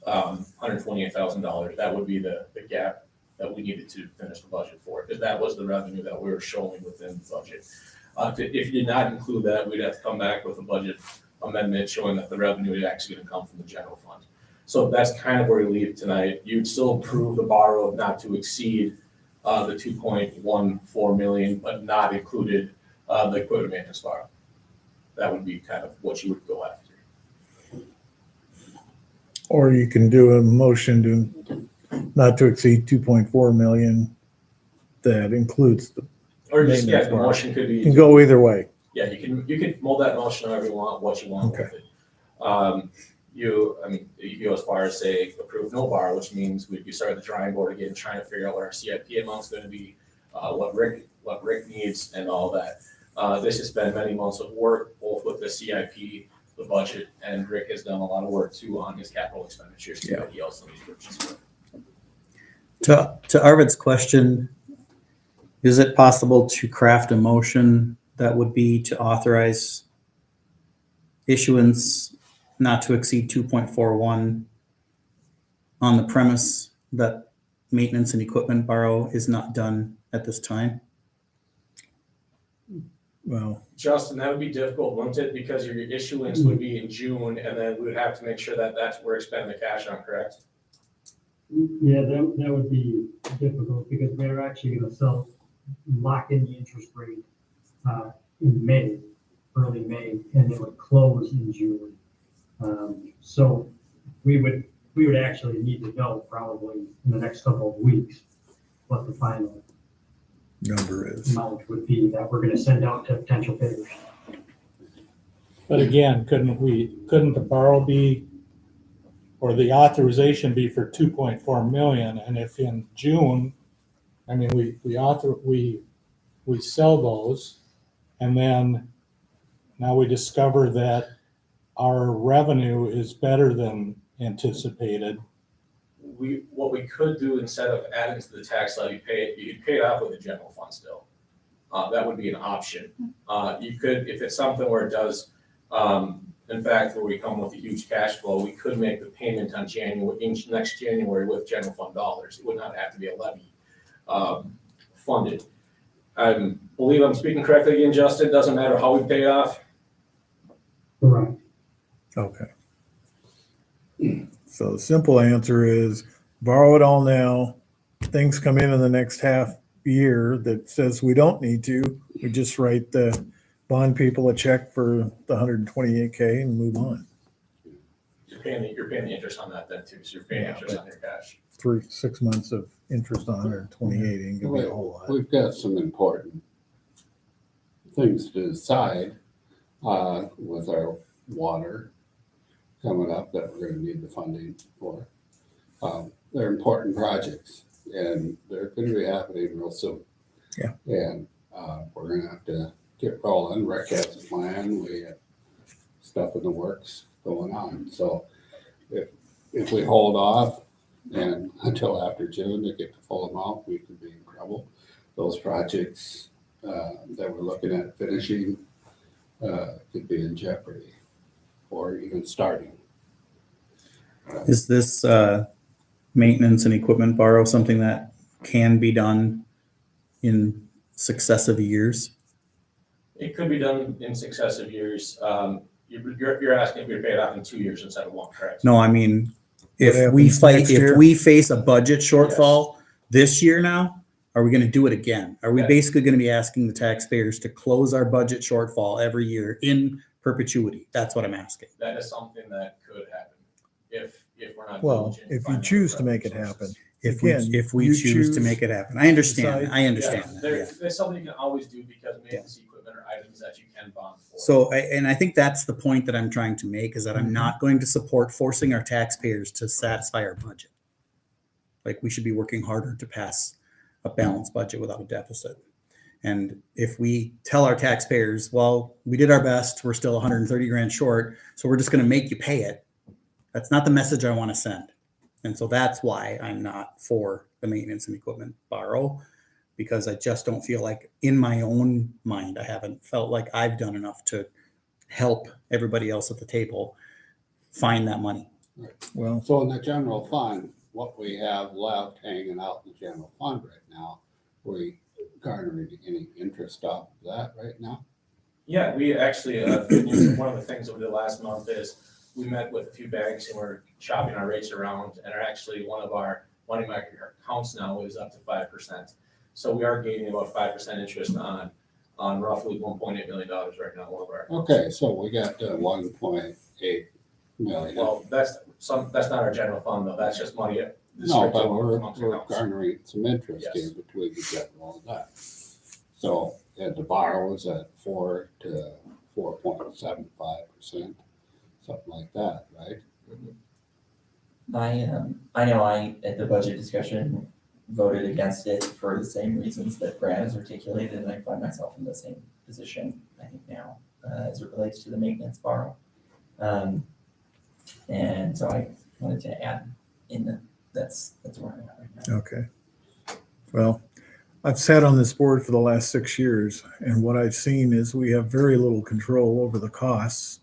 S5: $128,000. That would be the gap that we needed to finish the budget for, because that was the revenue that we were showing within the budget. If you did not include that, we'd have to come back with a budget amendment showing that the revenue is actually gonna come from the general fund. So that's kind of where we leave tonight. You'd still approve the borrow of not to exceed the 2.14 million, but not included the equipment maintenance borrow. That would be kind of what you would go after.
S2: Or you can do a motion to not to exceed 2.4 million that includes the,
S5: Or just, yeah,
S2: Maintenance
S5: the
S2: borrow.
S5: motion could
S2: you can
S5: be,
S2: go either way.
S5: yeah, you can mold that motion however you want, what you want with it. You go as far as say approve no borrow, which means we'd be starting the drawing board again, trying to figure out what our CIP amount's gonna be, what Rick needs and all that. This has been many months of work, both with the CIP, the budget, and Rick has done a lot of work too on his capital expenditures too, that he also needs purchase for.
S1: To Arvid's question, is it possible to craft a motion that would be to authorize issuance not to exceed 2.41 on the premise that maintenance and equipment borrow is not done at this time?
S2: Well,
S5: Justin, that would be difficult, wouldn't it? Because your issuance would be in June, and then we would have to make sure that that's where we're spending the cash on, correct?
S13: Yeah, that would be difficult because we're actually gonna lock in the interest rate in May, early May, and it would close in June. So we would actually need to know probably in the next couple of weeks what the final
S2: number is.
S13: amount would be that we're gonna send out to potential bidders.
S12: But again, couldn't the borrow be, or the authorization be for 2.4 million? And if in June, I mean, we sell those, and then now we discover that our revenue is better than anticipated.
S5: What we could do instead of adding to the tax levy, you could pay it off with the general fund still. That would be an option. You could, if it's something where it does, in fact, where we come with a huge cash flow, we could make the payment on next January with general fund dollars. It would not have to be a levy funded. I believe I'm speaking correctly again, Justin. It doesn't matter how we pay it off.
S13: Correct.
S2: Okay. So the simple answer is borrow it all now. Things come in the next half year that says we don't need to. We just write the bond people a check for the 128K and move on.
S5: You're paying the interest on that then too. So you're paying interest on your cash.
S2: 6 months of interest on 128 ain't gonna be a whole lot.
S3: We've got some important things to decide with our water coming up that we're gonna need the funding for. They're important projects and they're gonna be happening real soon.
S2: Yeah.
S3: And we're gonna have to get rolling. Rick has a plan. We have stuff in the works going on. So if we hold off and until after June to get the full amount, we could be in trouble. Those projects that we're looking at finishing could be in jeopardy or even starting.
S1: Is this maintenance and equipment borrow something that can be done in successive years?
S5: It could be done in successive years. You're asking if we pay it off in 2 years instead of one, correct?
S1: No, I mean,
S2: What
S1: if we
S2: happens next year?
S1: face a budget shortfall this year now, are we gonna do it again? Are we
S5: Yeah.
S1: basically gonna be asking the taxpayers to close our budget shortfall every year in perpetuity? That's what I'm asking.
S5: That is something that could happen if we're not.
S2: Well,
S5: diligent in
S2: if you
S5: finding
S2: choose to
S5: revenue
S2: make it
S5: sources.
S2: happen.
S1: If
S2: Again,
S1: we
S2: you
S1: choose to
S2: choose
S1: make it happen. I understand.
S2: decide-
S1: I understand that. Yeah.
S5: There's something you can always do because maintenance equipment are items that you can bond for.
S1: So, and I think that's the point that I'm trying to make is that I'm not going to support forcing our taxpayers to satisfy our budget. Like we should be working harder to pass a balanced budget without a deficit. And if we tell our taxpayers, well, we did our best, we're still 130 grand short, so we're just going to make you pay it. That's not the message I want to send. And so that's why I'm not for the maintenance and equipment borrow, because I just don't feel like in my own mind, I haven't felt like I've done enough to help everybody else at the table find that money.
S2: Well,
S3: So in the general fund, what we have left hanging out in the general fund right now, we garnering any interest off of that right now?
S5: Yeah, we actually, one of the things over the last month is we met with a few banks and we're shopping our rates around, and are actually one of our money market accounts now is up to 5%. So we are gaining about 5% interest on roughly $1.8 million right now, one of our.
S3: Okay, so we got 1.8 million.
S5: Well, that's not our general fund though, that's just money.
S3: No, but
S5: amongst
S3: we're
S5: accounts.
S3: garnering some interest
S5: Yes.
S3: here between the general and that. So, and the borrow is at 4 to 4.75%, something like that, right?
S7: I know I, at the budget discussion, voted against it for the same reasons that Brad has articulated, and I find myself in the same position, I think now, as it relates to the maintenance borrow. And so I wanted to add in that that's where I'm at right now.
S2: okay. Well, I've sat on this board for the last 6 years, and what I've seen is we have very little control over the costs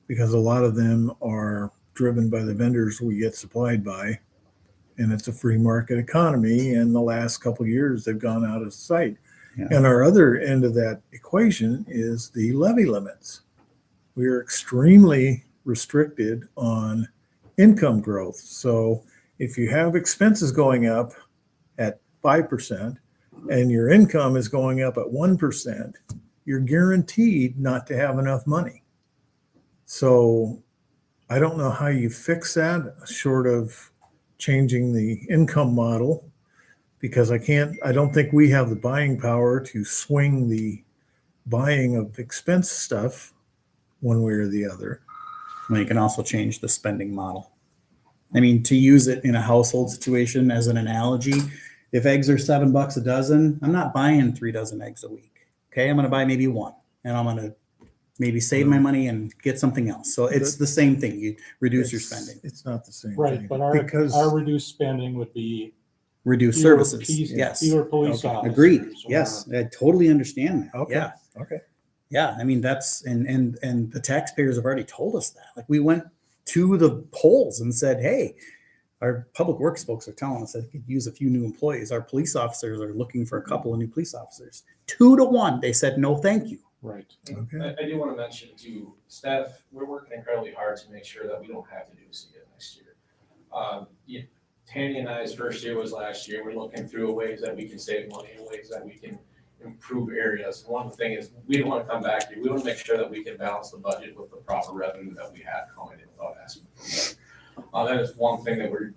S2: because a lot of them are driven by the vendors we get supplied by. And it's a free market economy. And the last couple of years, they've gone out of sight.
S1: Yeah.
S2: And our other end of that equation is the levy limits. We are extremely restricted on income growth. So if you have expenses going up at 5% and your income is going up at 1%, you're guaranteed not to have enough money. So I don't know how you fix that short of changing the income model, because I don't think we have the buying power to swing the buying of expense stuff one way or the other.
S1: Well, you can also change the spending model. I mean, to use it in a household situation as an analogy, if eggs are $7 a dozen, I'm not buying 3 dozen eggs a week. Okay, I'm going to buy maybe one, and I'm going to maybe save my money and get something else. So it's the same thing. You reduce your spending,
S2: It's not the same
S12: Right,
S2: thing.
S12: but our reduced spending would be
S1: reduce
S12: fewer
S1: services.
S12: police-
S1: Yes,
S12: Fewer police
S2: Okay.
S12: officers.
S1: agreed.
S12: or-
S1: Yes, I totally understand that.
S2: Okay.
S1: Yeah.
S2: Okay.
S1: Yeah, I mean that's and the taxpayers have already told us that. Like we went to the polls and said, "Hey, our public works folks are telling us that they could use a few new employees. Our police officers are looking for a couple of new police officers." 2 to 1, they said, "No, thank you."
S12: Right.
S2: Okay.
S5: I do want to mention to staff, we're working incredibly hard to make sure that we don't have to do this again next year. Tanya and I's first year was last year. We're looking through ways that we can save money and ways that we can improve areas. One of the things is we don't want to come back here. We want to make sure that we can balance the budget with the proper revenue that we have coming in without asking for more. That is one thing that we're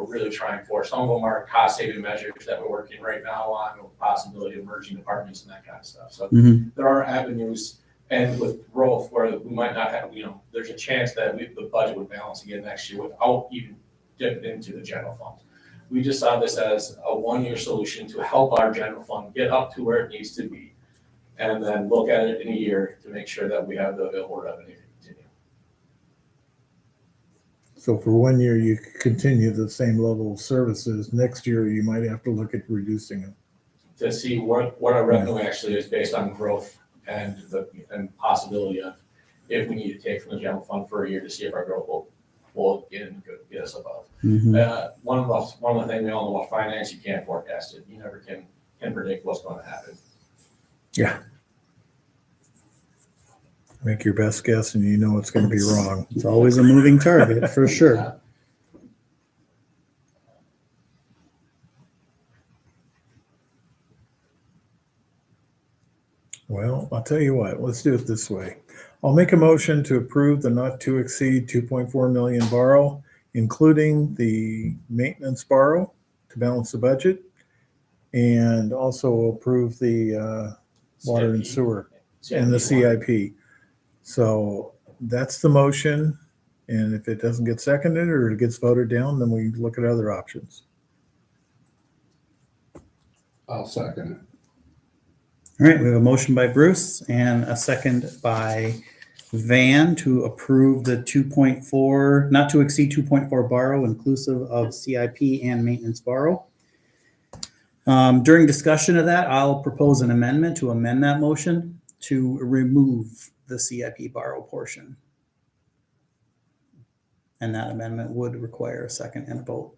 S5: really trying for. Some of them are cost saving measures that we're working right now on, with the possibility of merging departments and that kind of stuff. So there are avenues, and with growth where we might not have, there's a chance that the budget would balance again next year without even dipping into the general fund. We just saw this as a one-year solution to help our general fund get up to where it needs to be, and then look at it in a year to make sure that we have the available revenue to continue.
S2: So for 1 year, you continue the same level of services. Next year, you might have to look at reducing them.
S5: To see what our revenue actually is based on growth and possibility of if we need to take from the general fund for a year to see if our growth will get us above. One of the things we all know about finance, you can't forecast it. You never can predict what's going to happen.
S2: Yeah. Make your best guess and you know it's going to be wrong.
S1: It's always a moving target for sure.
S2: Well, I'll tell you what, let's do it this way. I'll make a motion to approve the not to exceed 2.4 million borrow, including the maintenance borrow to balance the budget, and also approve the water and
S5: CIP.
S2: sewer and the CIP. So that's the motion. And if it doesn't get seconded or it gets voted down, then we look at other options.
S3: I'll second it.
S1: All right, we have a motion by Bruce and a second by Van to approve the 2.4, not to exceed 2.4 borrow inclusive of CIP and maintenance borrow. During discussion of that, I'll propose an amendment to amend that motion to remove the CIP borrow portion. And that amendment would require a second and a vote.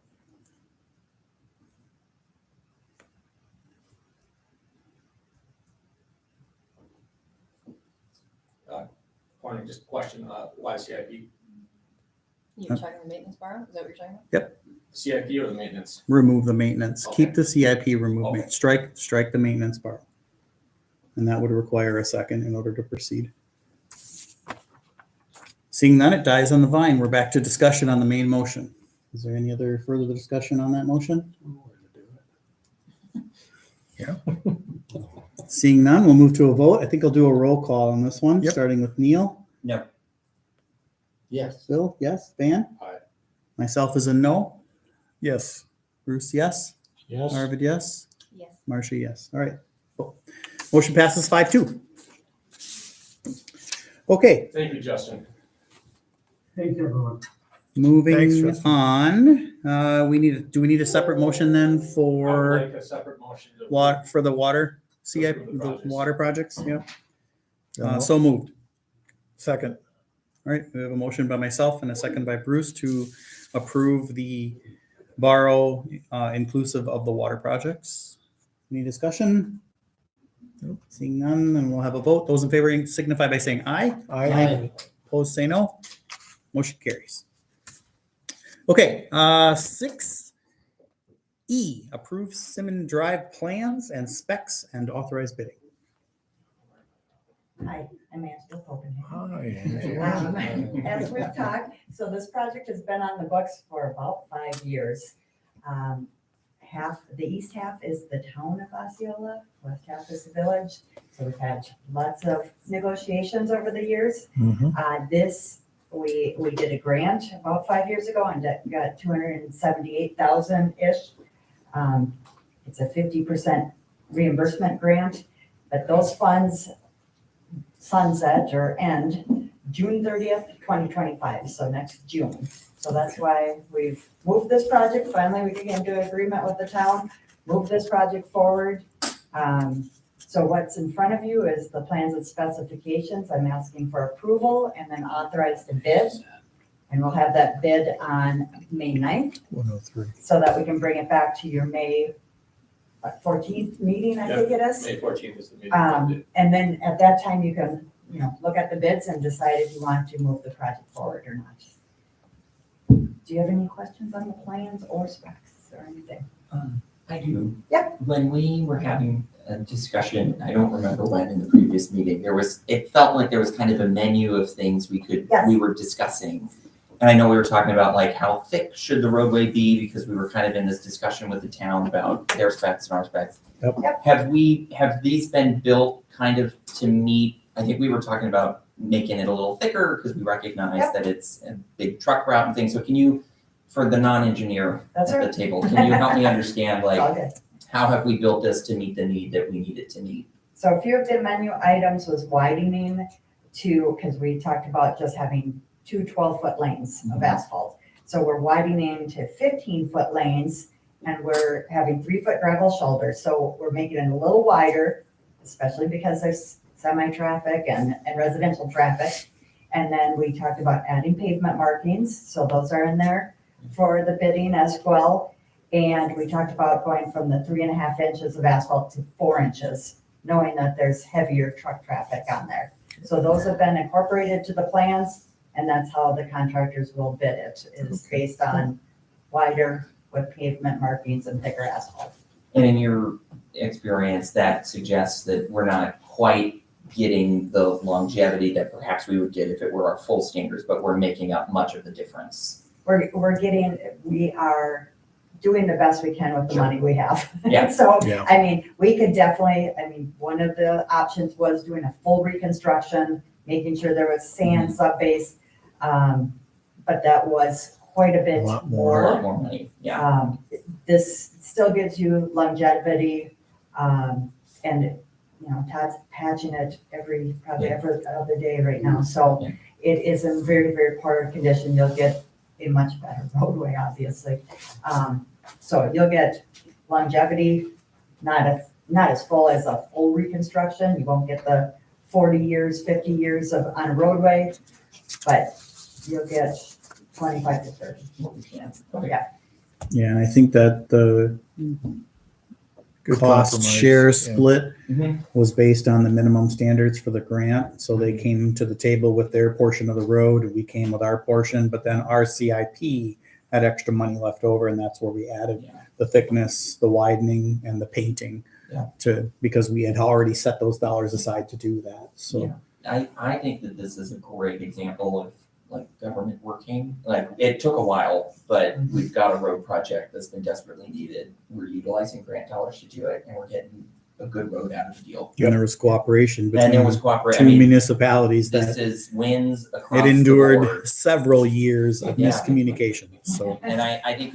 S5: Corning, just a question, why CIP?
S14: You're talking the maintenance borrow? Is that what you're talking about?
S5: CIP or the maintenance?
S1: Remove the maintenance, keep
S5: Okay.
S1: the CIP, remove,
S5: Okay.
S1: strike the maintenance borrow. And that would require a second in order to proceed. Seeing none, it dies on the vine. We're back to discussion on the main motion. Is there any other further discussion on that motion?
S2: Yeah.
S1: Seeing none, we'll move to a vote. I think I'll do a roll call on this one,
S2: Yep.
S1: starting with Neil.
S7: No.
S8: Yes.
S1: Bill, yes. Van?
S5: Aye.
S1: Myself is a no.
S2: Yes.
S1: Bruce, yes.
S12: Yes.
S1: Arvid, yes.
S14: Yes.
S1: Marcia, yes. All right. Cool. Motion passes 5-2. Okay,
S5: Thank you, Justin.
S13: Thanks, everyone.
S2: Thanks,
S1: moving
S2: Justin.
S1: on. Do we need a separate motion then
S5: I would
S1: for
S5: like a separate motion to.
S1: for the water CIP,
S5: Approve the
S1: the
S5: projects.
S1: water projects? Yeah.
S2: No.
S1: So moved.
S2: Second.
S1: All right, we have a motion by myself and a second by Bruce to approve the borrow inclusive of the water projects. Any discussion? Nope. Seeing none, then we'll have a vote. Those in favor signify by saying aye.
S2: Aye.
S1: Opposed, say no. Motion carries. Okay, 6E, approve Simmon Drive plans and specs and authorize bidding.
S15: Hi, I'm Angela Copenhagen.
S2: Hi, Angela.
S15: As we've talked, so this project has been on the books for about 5 years. The east half is the town of Osceola, west half is the village. So we've had lots of negotiations over the years.
S2: Mhm.
S15: We did a grant about 5 years ago and got 278,000-ish. It's a 50% reimbursement grant, but those funds sunset or end June 30th, 2025, so next June. So that's why we've moved this project. Finally, we came to an agreement with the town, move this project forward. So what's in front of you is the plans and specifications. I'm asking for approval and then authorize to bid. And we'll have that bid on May 9th
S2: 103.
S15: so that we can bring it back to your May 14th meeting, I think it is.
S5: May 14th is the meeting.
S15: And then at that time, you can, look at the bids and decide if you want to move the project forward or not. Do you have any questions on the plans or specs or anything?
S7: I do.
S15: Yep.
S7: When we were having a discussion, I don't remember when in the previous meeting, it felt like there was kind of a menu of things
S15: Yes.
S7: we were discussing. And I know we were talking about like how thick should the roadway be because we were kind of in this discussion with the town about their specs and our specs.
S2: Yep.
S15: Yep.
S7: Have these been built kind of to meet, I think we were talking about making it a little thicker because we recognize
S15: Yep.
S7: that it's a big truck route and things. So can you, for the non-engineer
S15: That's
S7: at
S15: right.
S7: the table, can you help me understand
S15: It's
S7: like
S15: all good.
S7: how have we built this to meet the need that we need it to meet?
S15: So a few of the menu items was widening because we talked about just having two 12-foot lanes of asphalt. So we're widening to 15-foot lanes and we're having 3-foot gravel shoulders. So we're making it a little wider, especially because there's semi-traffic and residential traffic. And then we talked about adding pavement markings. So those are in there for the bidding as well. And we talked about going from the 3.5 inches of asphalt to 4 inches, knowing that there's heavier truck traffic on there. So those have been incorporated to the plans, and that's how the contractors will bid it, is based on wider with pavement markings and thicker asphalt.
S7: And in your experience, that suggests that we're not quite getting the longevity that perhaps we would get if it were our full standards, but we're making up much of the difference.
S15: We are doing the best we can with the money we have.
S7: Yeah.
S15: So,
S2: Yeah.
S15: I mean, we could definitely, one of the options was doing a full reconstruction, making sure there was sand sub-base. But that was quite a bit
S2: A lot
S7: A
S2: more.
S7: lot more money, yeah.
S15: This still gives you longevity, and, Todd's patching it probably every other day right now. So
S7: Yeah.
S15: it is in very, very poor condition. You'll get a much better roadway, obviously. So you'll get longevity, not as full as a full reconstruction. You won't get the 40 years, 50 years on a roadway, but you'll get 25 to 30. Yeah.
S1: Yeah, and I think that the
S2: Good
S1: cost
S2: compromise,
S1: share
S2: yeah.
S1: split
S7: Mhm.
S1: was based on the minimum standards for the grant. So they came to the table with their portion of the road, we came with our portion, but then our CIP had extra money left over, and that's where we added
S7: Yeah.
S1: the thickness, the widening, and the painting.
S7: Yeah.
S1: Because we had already set those dollars aside to do that, so.
S7: Yeah. I think that this is a great example of like government working. Like it took a while, but we've got a road project that's been desperately needed. We're utilizing grant dollars to do it, and we're getting a good road out of the deal.
S1: And there was cooperation
S7: And there
S1: between
S7: was cooperation.
S1: two municipalities
S7: This
S1: that
S7: is wins across
S1: it
S7: the
S1: endured
S7: board.
S1: several years of
S7: Yeah.
S1: miscommunication, so.
S7: And I think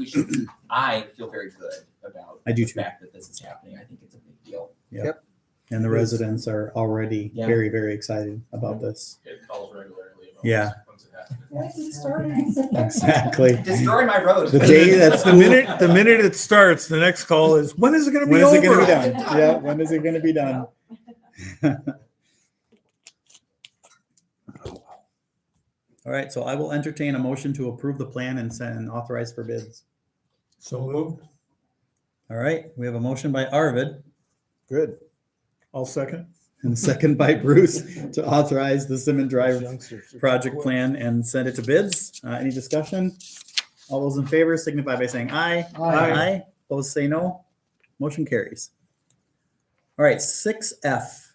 S7: I feel very good about
S1: I do
S7: the
S1: too.
S7: fact that this is happening. I think it's a big deal.
S1: And the residents are already
S7: Yeah.
S1: very, very excited about this.
S5: Get calls regularly about
S1: Yeah.
S5: once it happens.
S7: When's it starting?
S1: Exactly.
S7: Destroy my road.
S1: The day that's
S2: The minute it starts, the next call is, when is it gonna be
S1: When is
S2: over?
S1: it gonna be done? Yeah, when is it gonna be done? All right, so I will entertain a motion to approve the plan and send authorize for bids.
S2: So moved.
S1: All right, we have a motion by Arvid
S2: Good. I'll second.
S1: and a second by Bruce to authorize the Simmon Drive project plan and send it to bids. Any discussion? All those in favor signify by saying aye.
S2: Aye.
S1: Those say no. Motion carries. All right, 6F,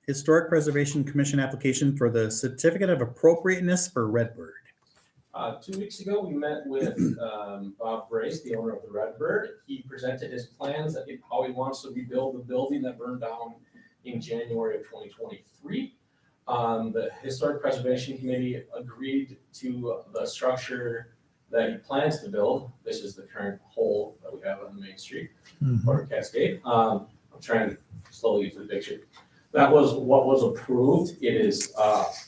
S1: Historic Preservation Commission application for the certificate of appropriateness for Redbird.
S5: 2 weeks ago, we met with Bob Brace, the owner of the Redbird. He presented his plans that how he wants to rebuild the building that burned down in January of 2023. The Historic Preservation Committee agreed to the structure that he plans to build. This is the current hole that we have on the main street or Cascade. I'm trying to slowly get to the picture. That was what was approved. It is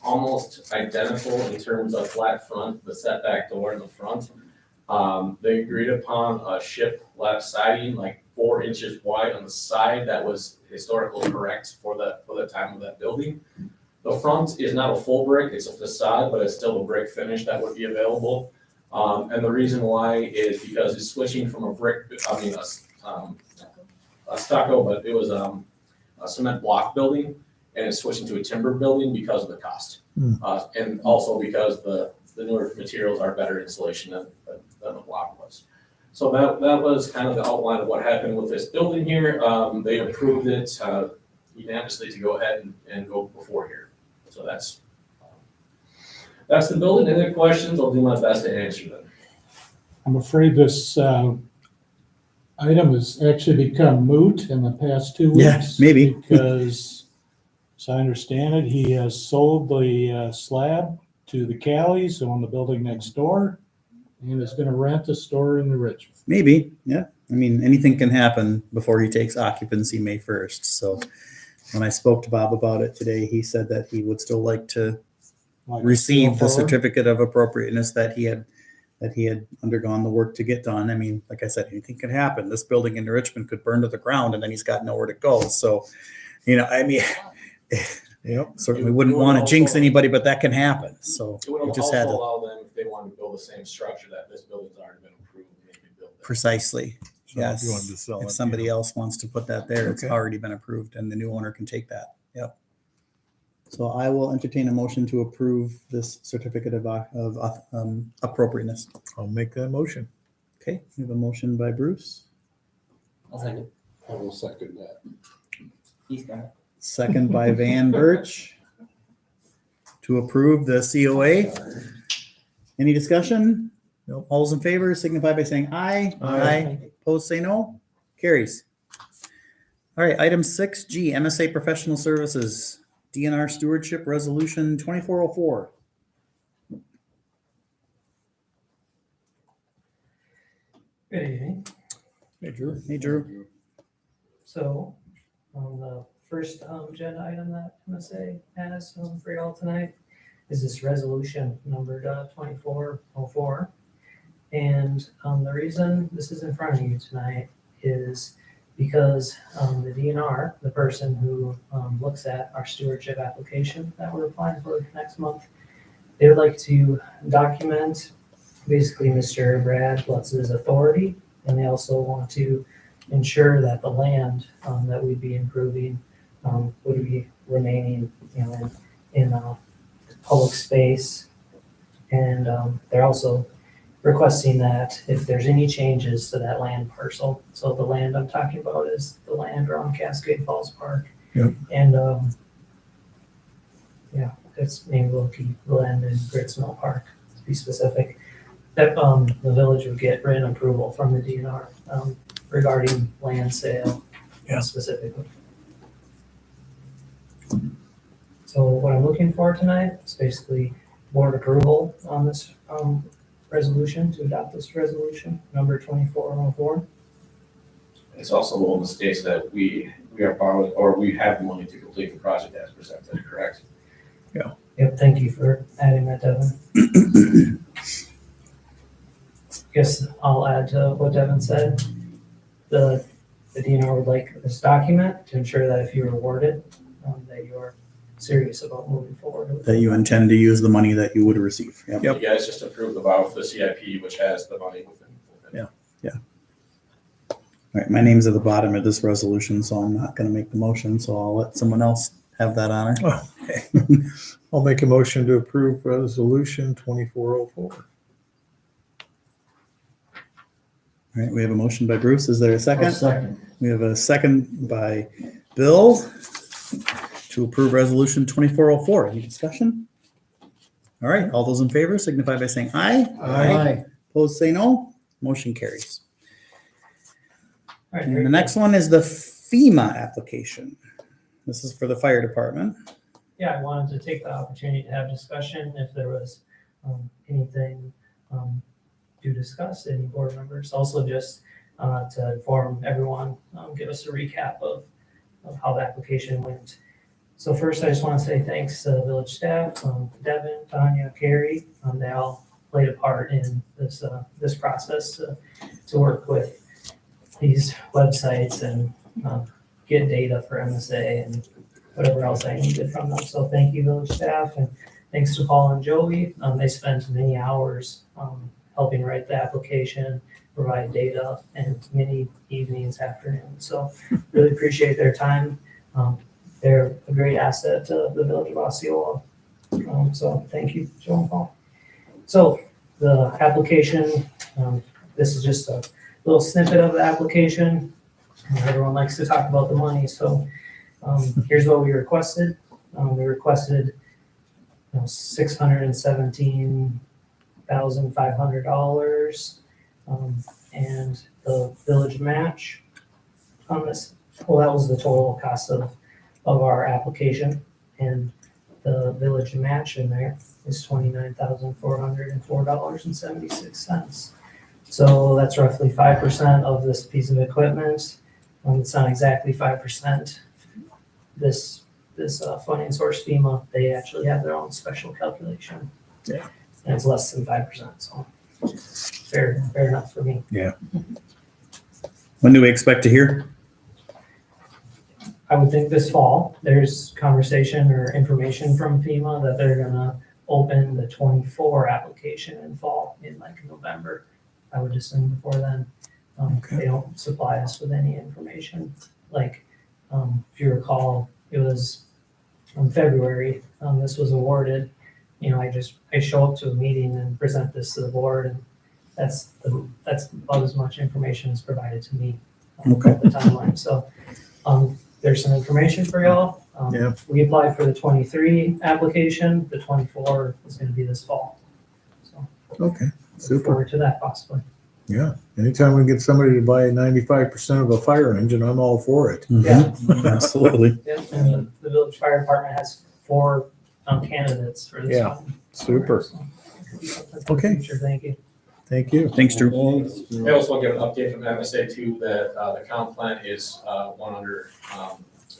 S5: almost identical in terms of flat front, the setback door in the front. They agreed upon a shiplap siding, like 4 inches wide on the side that was historically correct for the time of that building. The front is not a full brick, it's a facade, but it's still a brick finish that would be available. And the reason why is because it's switching from a stucco, but it was a cement block building, and it's switching to a timber building because of the cost. And also because the newer materials are better insulation than the block was. So that was kind of the outline of what happened with this building here. They approved it unanimously to go ahead and go before here. So that's the building. Any questions? I'll do my best to answer them.
S12: I'm afraid this item has actually become moot in the past 2 weeks.
S1: Yeah, maybe.
S12: Because, as I understand it, he has sold the slab to the Callies who own the building next door and is going to rent a store in the Richmond.
S1: Maybe, yeah. I mean, anything can happen before he takes occupancy May 1st. So when I spoke to Bob about it today, he said that he would still like to receive the certificate of appropriateness that he had undergone the work to get done. I mean, like I said, anything could happen. This building in Richmond could burn to the ground and then he's got nowhere to go. So, I mean, certainly wouldn't want to jinx anybody, but that can happen. So
S5: It would
S1: we
S5: also
S1: just had to
S5: allow them, if they wanted to build the same structure that this building's already been approved, they could build that.
S1: precisely.
S2: So if you wanted to sell
S1: If
S2: it,
S1: somebody else wants to put that there, it's
S2: Okay.
S1: already been approved and the new owner can take that. Yep. So I will entertain a motion to approve this certificate of appropriateness.
S2: I'll make that motion.
S1: Okay, we have a motion by Bruce
S7: I'll second.
S3: I will second that.
S7: He's got it.
S1: second by Van Birch, to approve the COA. Any discussion?
S2: Nope.
S1: All those in favor signify by saying aye.
S2: Aye.
S1: Opposed, say no. Carries. All right, item 6G, MSA Professional Services, DNR Stewardship Resolution 2404.
S16: Good evening.
S1: Hey, Drew. Hey, Drew.
S16: So, the first agenda item that MSA has for y'all tonight is this resolution numbered 2404. And the reason this is in front of you tonight is because the DNR, the person who looks at our stewardship application that we're applying for next month, they would like to document basically Mr. Brad Lutz's authority, and they also want to ensure that the land that we'd be improving would be remaining, in public space. And they're also requesting that if there's any changes to that land parcel, so the land I'm talking about is the land around Cascade Falls Park.
S2: Yep.
S16: And it's named Wilkie Glen and Grits Mill Park, to be specific. That the village would get written approval from the DNR regarding land sale specifically. So what I'm looking for tonight is basically board approval on this resolution, to adopt this resolution, number 2404.
S5: It's also one of the states that we are borrowing, or we have money to complete the project as presented, correct?
S16: Yep, thank you for adding that, Devin. Guess I'll add to what Devin said. The DNR would like this document to ensure that if you're awarded, that you're serious about moving forward with
S1: That you intend to use the money that you would receive. Yep.
S5: You guys just approved the borrow for the CIP, which has the money within.
S1: All right, my name's at the bottom of this resolution, so I'm not going to make the motion, so I'll let someone else have that honor.
S2: Okay. I'll make a motion to approve resolution 2404.
S1: All right, we have a motion by Bruce. Is there a second?
S8: Second.
S1: We have a second by Bill to approve resolution 2404. Any discussion? All right, all those in favor signify by saying aye.
S2: Aye.
S1: Opposed, say no. Motion carries.
S16: All right,
S1: And
S16: very
S1: the
S16: good.
S1: next one is the FEMA application. This is for the fire department.
S16: Yeah, I wanted to take the opportunity to have discussion if there was anything to discuss, any board members. Also just to inform everyone, give us a recap of how the application went. So first, I just want to say thanks to the village staff, Devin, Tanya, Carrie. They all played a part in this process to work with these websites and get data for MSA and whatever else I needed from them. So thank you, village staff, and thanks to Paul and Joey. They spent many hours helping write the application, provide data, and many evenings, afternoons. So really appreciate their time. They're a great asset to the village of Osceola. So thank you, Joe and Paul. So the application, this is just a little snippet of the application. Everyone likes to talk about the money, so here's what we requested. We requested $617,500, and the village match on this. Well, that was the total cost of our application, and the village match in there is $29,404.76. So that's roughly 5% of this piece of equipment. It's not exactly 5%. This funding source FEMA, they actually have their own special calculation.
S2: Yeah.
S16: And it's less than 5%, so fair enough for me.
S1: Yeah. When do we expect to hear?
S16: I would think this fall, there's conversation or information from FEMA that they're gonna open the 24 application in fall in like November. I would assume before then. They don't supply us with any information. Like, if you recall, it was in February, this was awarded. I show up to a meeting and present this to the board, and that's about as much information as provided to me.
S1: Okay.
S16: The timeline. So, there's some information for y'all.
S2: Yeah.
S16: We applied for the 23 application, the 24 is gonna be this fall. So
S2: Okay,
S16: look
S2: super.
S16: forward to that possibly.
S2: Yeah. Anytime we get somebody to buy 95% of a fire engine, I'm all for it.
S1: Mhm. Absolutely.
S16: Yeah, and the village fire department has 4 candidates for this
S2: Yeah,
S16: one.
S2: super.
S16: So, it could be something for the
S2: Okay.
S16: future. Thank you.
S2: Thank you.
S1: Thanks, Drew.
S5: I also want to give an update from MSA too, that the comp plan is one under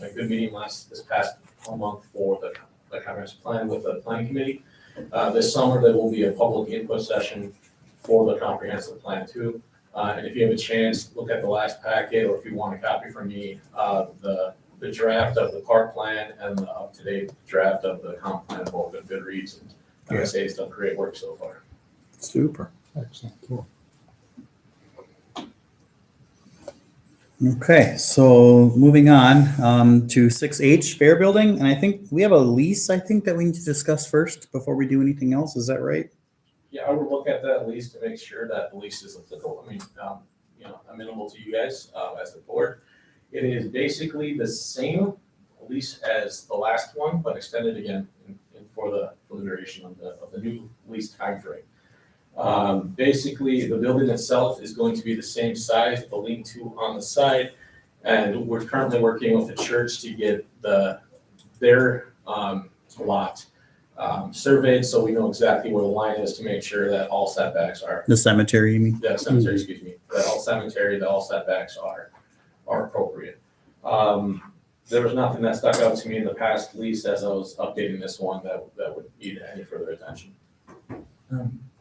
S5: a good meeting this past month for the comprehensive plan with the planning committee. This summer, there will be a public input session for the comprehensive plan too. And if you have a chance, look at the last packet, or if you want a copy from me, the draft of the park plan and the up-to-date draft of the comp plan, both at good reads, and MSA has done great work so far.
S2: Super.
S12: Excellent. Cool.
S1: Okay, so moving on to 6H Fair Building, and I think we have a lease, I think, that we need to discuss first before we do anything else. Is that right?
S5: Yeah, I would look at that lease to make sure that the lease is applicable. I mean, amenable to you guys as the board. It is basically the same lease as the last one, but extended again for the duration of the new lease timeframe. Basically, the building itself is going to be the same size, the lean-to on the side, and we're currently working with the church to get their lot surveyed, so we know exactly where the line is to make sure that all setbacks are,
S1: The cemetery, you mean?
S5: cemetery, excuse me, that all setbacks are appropriate. There was nothing that stuck out to me in the past lease as I was updating this one that would need any further attention.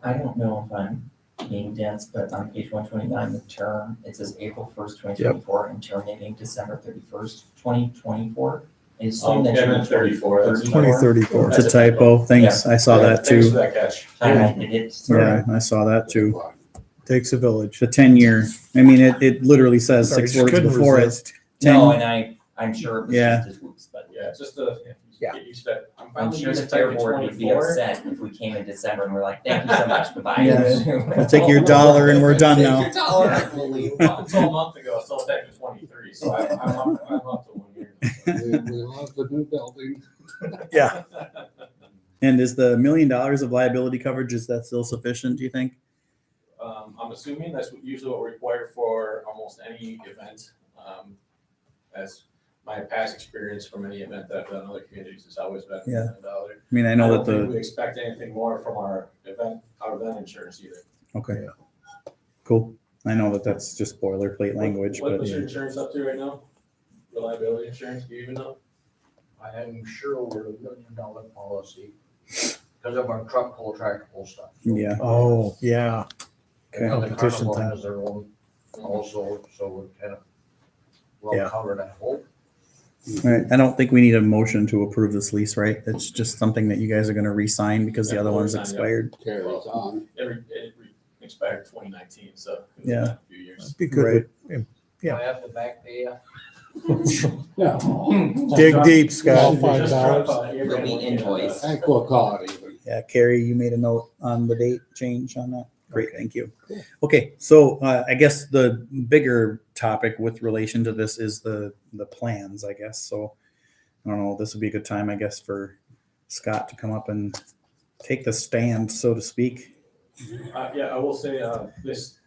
S7: I don't know if I'm being dense, but on page 129, the term, it says April 1st, 2024, and terminating December 31st, 2024. I assume that
S5: Yeah,
S7: you
S5: I meant
S7: mean
S5: 34. That's
S2: 2034.
S1: It's a typo. Thanks. I saw that
S5: Thanks for
S1: too.
S5: that catch.
S7: I did it.
S1: Yeah, I saw that too.
S2: Takes a village.
S1: The 10-year, I mean, it literally says
S2: Sorry,
S1: 6
S2: just
S1: words
S2: couldn't
S1: before it.
S2: resist.
S1: 10.
S7: No, and I'm sure it was
S1: Yeah.
S7: just as whoops, but
S5: Yeah, just to
S2: Yeah.
S5: get used to it.
S7: I'm
S5: finally
S7: sure
S5: used
S7: the
S5: to
S7: fair
S5: typing
S7: board would be
S5: 24.
S7: upset if we came in December and we're like, thank you so much, goodbye.
S1: Yeah. I'll take your dollar and we're done
S7: Take
S1: now.
S7: your dollar and we'll leave.
S5: Up until a month ago, I still typing 23, so I'm up to 1 year.
S3: We love the new building.
S2: Yeah.
S1: And is the $1 million of liability coverage, is that still sufficient, do you think?
S5: I'm assuming that's usually what we're required for almost any event. As my past experience from any event that I've done in other communities has always been $1
S1: Yeah.
S5: million.
S1: I mean, I know
S5: don't
S1: that
S5: think we
S1: the,
S5: expect anything more from our event insurance either.
S1: okay. Cool. I know that that's just boilerplate language, but
S5: What's your insurance up to right now? Reliability insurance, do you even know?
S17: I am sure we're $1 million policy because of our truck pull, tractor pull stuff.
S1: yeah.
S2: Oh, yeah.
S17: And then the
S2: Competition
S17: carnival
S2: time.
S17: has their own also, so we're kind of well
S2: Yeah.
S17: covered, I hope.
S1: All right. I don't think we need a motion to approve this lease, right? It's just something that you guys are going to re-sign because the
S5: Yeah,
S1: other
S5: we'll
S1: one's
S5: re-sign, yeah.
S1: expired.
S3: Carries on.
S5: It expired 2019, so it's
S1: Yeah.
S5: been a few years.
S2: It'd be good.
S17: Do
S2: Yeah.
S17: I have to back pay you?
S3: No.
S2: Dig deep,
S12: All
S2: Scott.
S12: $5.
S7: There'll be invoice.
S3: I think we'll call it even.
S1: Yeah, Carrie, you made a note on the date change on that. Great, thank you. Okay, so I guess the bigger topic with relation to this is the plans, I guess. So I don't know, this would be a good time, I guess, for Scott to come up and take the stand, so to speak.
S5: Yeah, I will say,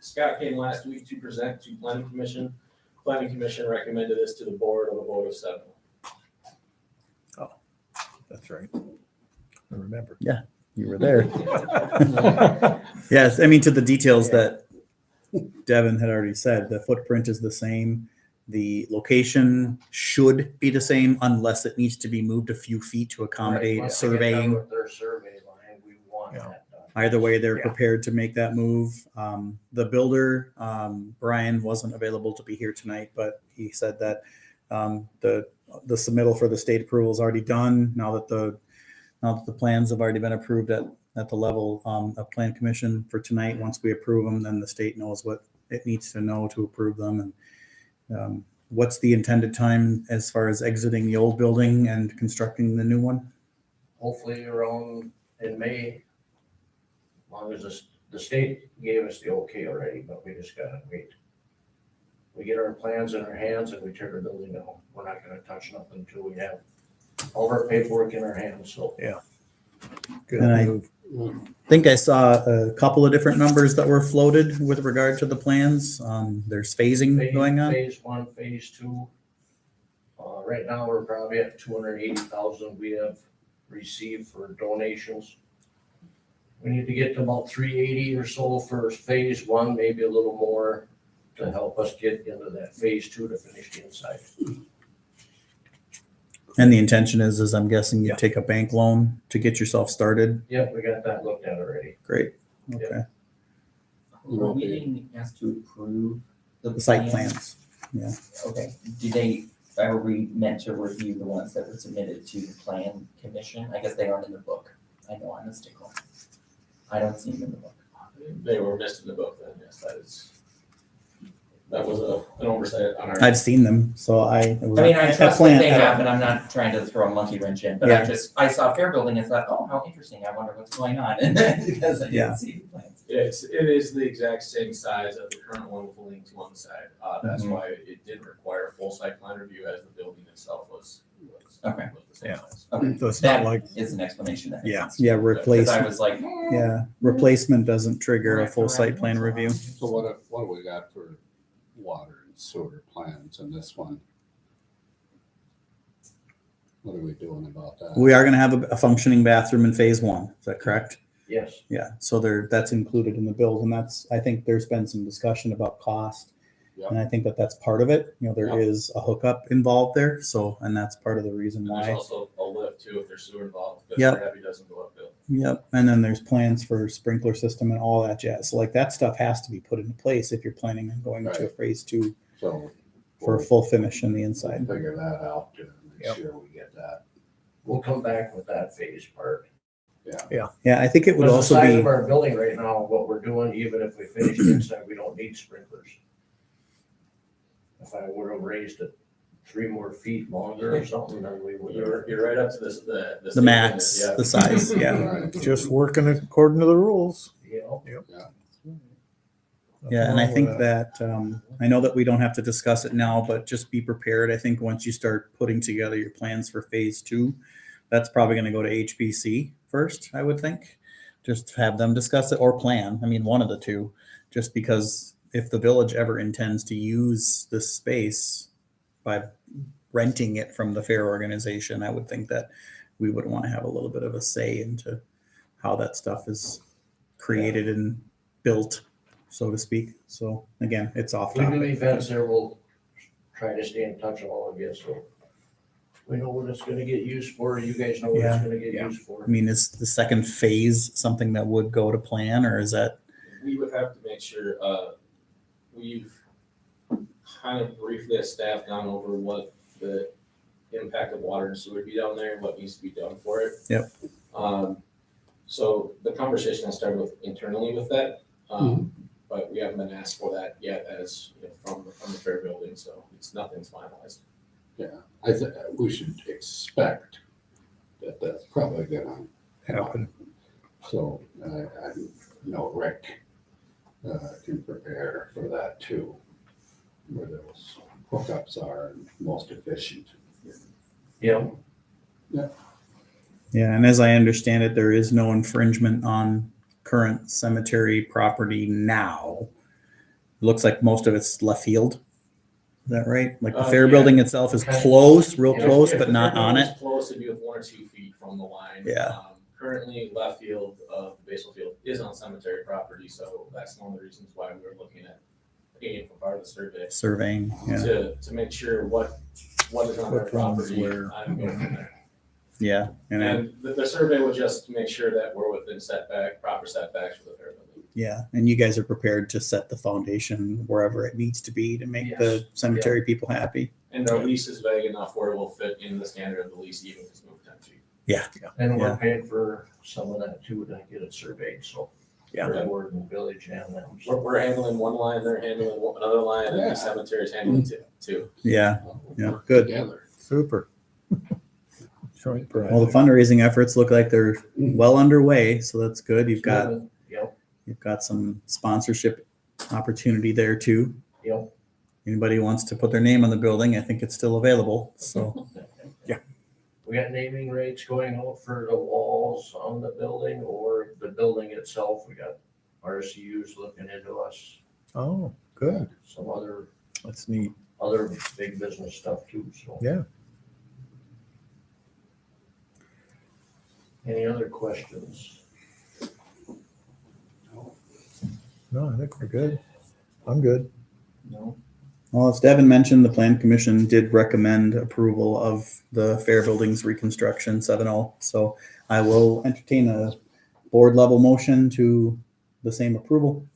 S5: Scott came last week to present to Planning Commission. Planning Commission recommended this to the board with a vote of 7.
S2: That's right. I remember.
S1: You were there. Yes, I mean, to the details that Devin had already said, the footprint is the same. The location should be the same unless it needs to be moved a few feet to accommodate
S17: Once they get done
S1: surveying.
S17: with their survey line, we want
S2: Yeah.
S17: that done.
S1: Either way, they're
S2: Yeah.
S1: prepared to make that move. The builder, Brian, wasn't available to be here tonight, but he said that the submittal for the state approval is already done. Now that the plans have already been approved at the level of Plan Commission for tonight, once we approve them, then the state knows what it needs to know to approve them. And what's the intended time as far as exiting the old building and constructing the new one?
S17: Hopefully around in May, as long as the state gave us the okay already, but we just gotta wait. We get our plans in our hands and we tear the building down. We're not gonna touch nothing until we have all of our paperwork in our hands, so.
S2: Good
S1: And I-
S2: move.
S1: I think I saw a couple of different numbers that were floated with regard to the plans. There's phasing going on.
S17: Phase 1, phase 2. Right now, we're probably at 280,000 we have received for donations. We need to get to about 380 or so for phase 1, maybe a little more to help us get into that phase 2 to finish the inside.
S1: And the intention is I'm guessing you take a bank loan to get yourself started.
S17: Yep, we got that looked at already.
S1: Great. Okay.
S7: Were we being asked to approve
S1: The site plans. Yeah.
S7: Okay, do they, are we meant to review the ones that were submitted to the plan commission? I guess they aren't in the book. I know I'm a stickler. I don't see them in the book.
S5: They were missed in the book then, yes, that was an oversight on our.
S1: I've seen them, so I
S7: I mean, I trust what they have, and I'm not trying to throw a monkey wrench in, but
S1: Yeah.
S7: I saw Fair Building and thought, oh, how interesting, I wonder what's going on, and then, because I
S1: Yeah.
S7: didn't see the plans.
S5: Yeah, it is the exact same size of the current one with a lean-to on the side. That's
S1: Mm-hmm.
S5: why it did require full site plan review as the building itself was
S7: Okay.
S5: was the same
S2: Yeah.
S5: size.
S7: Okay,
S2: So it's not
S7: that
S2: like,
S7: is an explanation that makes
S2: Yeah.
S7: sense.
S1: Yeah,
S7: Because I
S1: replacement.
S7: was like,
S1: Yeah, replacement doesn't trigger a full site plan review.
S3: So what do we got for water and sewer plans in this one? What are we doing about that?
S1: We are going to have a functioning bathroom in phase 1. Is that correct?
S17: Yes.
S1: Yeah. So that's included in the bills, and I think there's been some discussion about cost.
S3: Yep.
S1: And I think that's part of it. There
S3: Yep.
S1: is a hookup involved there. So, and that's part of the reason
S5: And there's
S1: why.
S5: also a lift too if there's sewer involved, because
S1: Yep.
S5: gravity doesn't go uphill.
S1: Yep. And then there's plans for sprinkler system and all that jazz. So like that stuff has to be put into place if you're planning on going to a
S3: Right.
S1: phase 2
S3: So
S1: for a
S3: we'll
S1: full finish in the inside.
S3: figure that out to make
S2: Yep.
S3: sure we get that.
S17: We'll come back with that phase part.
S1: Yeah. I think it would
S17: Because
S1: also
S17: the size
S1: be,
S17: of our building right now, what we're doing, even if we finish the inside, we don't need sprinklers. If I would have raised it 3 more feet longer or something, then we would have.
S5: You're right up to this, the.
S1: the max, the size. Yeah.
S3: Right.
S2: just working according to the rules.
S17: You know,
S1: Yeah, and I
S2: Nothing
S1: think
S2: wrong with
S1: that, I know that we don't have to discuss it now, but just be prepared. I think once you start putting together your plans for phase 2, that's probably going to go to HBC first, I would think. Just have them discuss it or plan. I mean, one of the two, just because if the village ever intends to use this space by renting it from the fair organization, I would think that we would want to have a little bit of a say into how that stuff is created and built, so to speak. So again, it's off
S17: If we do
S1: topic.
S17: events there, we'll try to stay in touch with all of you, so we know what it's gonna get used for, you guys know what
S1: Yeah.
S17: it's gonna get
S2: Yeah.
S17: used for.
S1: I mean, is the second phase something that would go to plan, or is that,
S5: We would have to make sure, we've kind of briefly as staff gone over what the impact of water and sewer would be down there and what needs to be done for it.
S1: Yep.
S5: So the conversation I started with internally with that, but we haven't been asked for that yet as, from the fair building, so nothing's finalized.
S3: We should expect that that's probably gonna
S2: Happen.
S3: So I know Rick can prepare for that too, where those hookups are most efficient.
S17: Yeah,
S1: yeah, and as I understand it, there is no infringement on current cemetery property now. It looks like most of it's left field. Is that right? Like the fair
S5: Yeah.
S1: building itself is
S17: Okay.
S1: close, real
S5: If-
S1: close,
S5: if
S1: but
S5: the
S1: not
S5: fair
S1: on
S5: building's
S1: it.
S5: Close, it'd be with 1 or 2 feet from the line.
S1: Yeah.
S5: Currently, left field of basal field is on cemetery property, so that's one of the reasons why we're looking at paying for part of the survey.
S1: Surveying, yeah.
S5: To make sure what is on their
S2: What runs
S5: property
S2: where.
S5: and go from there.
S1: Yeah,
S5: And the survey will just make sure that we're within proper setbacks for the fair building.
S1: yeah, and you guys are prepared to set the foundation wherever it needs to be to make the
S5: Yes.
S1: cemetery people happy.
S5: And our lease is vague enough where it will fit in the standard of the lease, even if it's moved 10 feet.
S17: and
S1: Yeah.
S17: we're paying for some of that too, to get it surveyed, so.
S1: Yeah.
S17: For Edward and Village and them.
S5: We're handling one line, they're handling another line, and
S3: Yeah.
S5: the cemetery's handling two.
S1: Yeah, yeah,
S3: Work
S1: good.
S3: Together.
S2: Super. Joint
S1: Well, the
S2: project.
S1: fundraising efforts look like they're well underway, so that's good.
S17: Yep,
S1: You've got some sponsorship opportunity there too.
S17: yep.
S1: Anybody who wants to put their name on the building, I think it's still available. So
S17: we got naming rates going out for the walls on the building or the building itself. We got RCUs looking into us,
S2: Oh, good.
S17: some other
S2: That's neat.
S17: big business stuff too, so.
S2: Yeah.
S17: Any other questions?
S2: No, I think we're good. I'm good.
S7: No.
S1: Well, as Devin mentioned, the Plan Commission did recommend approval of the Fair Buildings reconstruction 7-0. So I will entertain a board level motion to the same approval.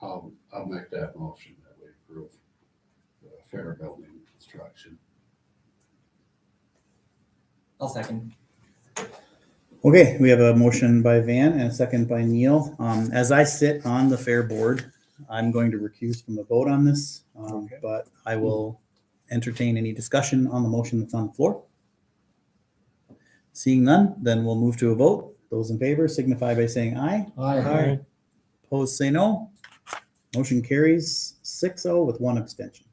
S3: I'll make that motion that we approve the fair building construction.
S7: I'll second.
S1: Okay, we have a motion by Van and a second by Neil. As I sit on the Fair Board, I'm going to recuse from the vote on this, but I will entertain any discussion on the motion that's on the floor. Seeing none, then we'll move to a vote. Those in favor signify by saying aye.
S12: Aye.
S1: Opposed, say no. Motion carries 6-0 with one abstention.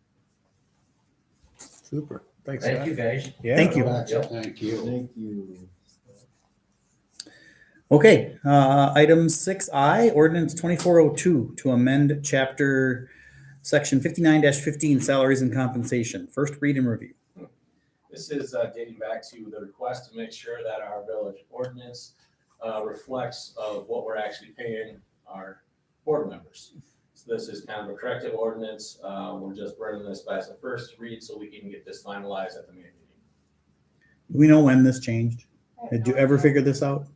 S2: Super. Thanks.
S17: Thank
S2: Scott.
S17: you, guys.
S2: Yeah.
S1: Thank you.
S17: Yep.
S3: Thank you.
S8: Thank you.
S1: Okay, item 6I, ordinance 2402 to amend chapter section 59-15 salaries and compensation. First read and review.
S5: This is dating back to the request to make sure that our village ordinance reflects of what we're actually paying our board members. So this is kind of a corrective ordinance. We're just running this by as a first read so we can get this finalized at the May meeting.
S1: Do we know when this changed? Did you ever figure this out?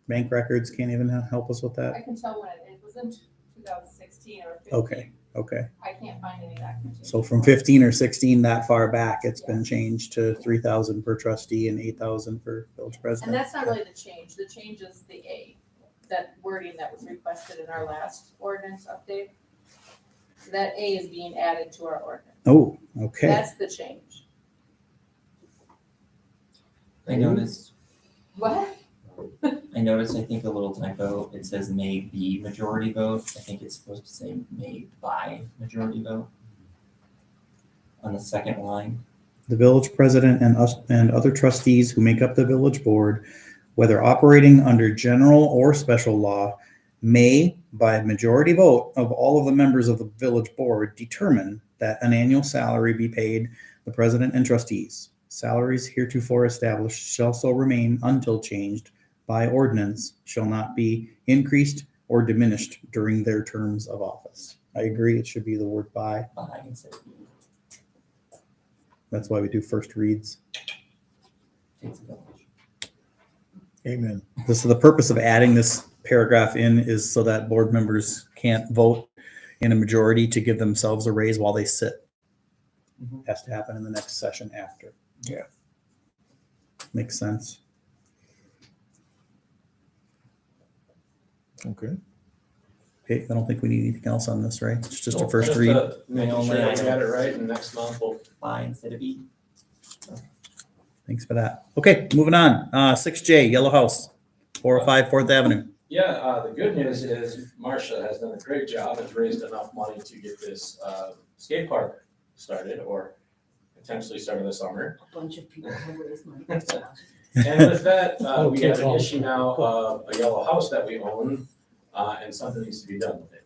S1: Bank records can't even help us with
S14: I
S1: that?
S14: can tell when it was in 2016 or 15.
S1: Okay.
S14: I can't find any documentation.
S1: So from 15 or 16, that far back, it's been changed to 3,000 per trustee and 8,000 for village
S14: And
S1: president.
S14: that's not really the change. The change is the A, that wording that was requested in our last ordinance update. So that A is being added to our ordinance.
S1: Oh, okay.
S14: That's the change.
S7: I noticed,
S14: What?
S7: I think a little typo. It says may be majority vote. I think it's supposed to say may by majority vote. On the second line.
S1: The village president and us and other trustees who make up the village board, whether operating under general or special law, may, by majority vote of all of the members of the village board, determine that an annual salary be paid the president and trustees. Salaries heretofore established shall so remain until changed by ordinance, shall not be increased or diminished during their terms of office. I agree, it should be the word by.
S7: By instead of
S1: That's why we do first reads.
S7: takes a village.
S2: Amen.
S1: So the purpose of adding this paragraph in is so that board members can't vote in a majority to give themselves a raise while they sit. Has to happen in the next session after.
S2: Yeah.
S1: Makes sense.
S2: Okay.
S1: Okay, I don't think we need anything else on this, right? It's just a
S5: Nope,
S1: first read.
S5: Making sure that we got it right, and next month we'll.
S7: By instead of E.
S1: Thanks for that. Okay, moving on. 6J, Yellow House, 405 4th Avenue.
S5: Yeah, the good news is Marcia has done a great job, has raised enough money to get this skate park started, or potentially started this summer.
S10: A bunch of people have raised money.
S5: And with that, we have an
S12: Okay.
S5: issue now of a yellow house that we own, and something needs to be done with it.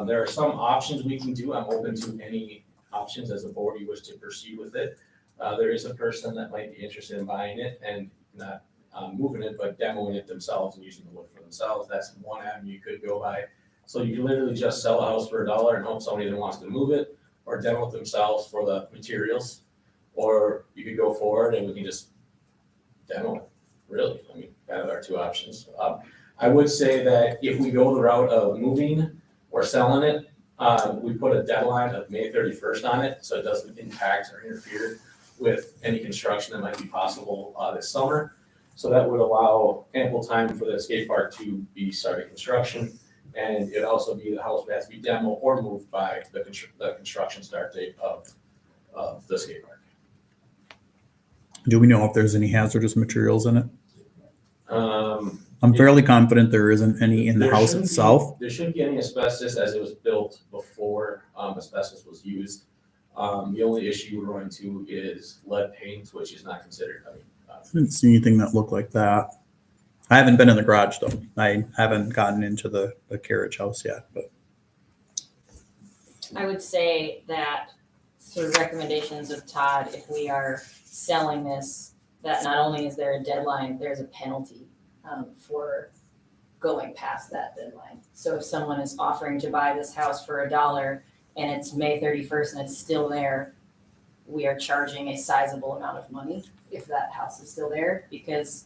S5: There are some options we can do. I'm open to any options as a board you wish to proceed with it. There is a person that might be interested in buying it and not moving it, but demoing it themselves and using the wood for themselves. That's one avenue you could go by. So you can literally just sell a house for $1 and hope somebody that wants to move it, or demo it themselves for the materials. Or you could go forward and we can just demo it, really. I mean, kind of our two options. I would say that if we go the route of moving or selling it, we put a deadline of May 31st on it, so it doesn't impact or interfere with any construction that might be possible this summer. So that would allow ample time for the skate park to be started construction. And it'd also be the house that has to be demoed or moved by the construction start date of the skate park.
S1: Do we know if there's any hazardous materials in it? I'm
S5: It-
S1: fairly confident there isn't any in the
S5: There
S1: house
S5: shouldn't be-
S1: itself.
S5: There shouldn't be any asbestos as it was built before asbestos was used. The only issue we're going to is lead paint, which is not considered,
S1: Didn't see anything that looked like that. I haven't been in the garage though. I haven't gotten into the carriage house yet, but
S18: I would say that through recommendations of Todd, if we are selling this, that not only is there a deadline, there's a penalty for going past that deadline. So if someone is offering to buy this house for $1 and it's May 31st and it's still there, we are charging a sizable amount of money if that house is still there, because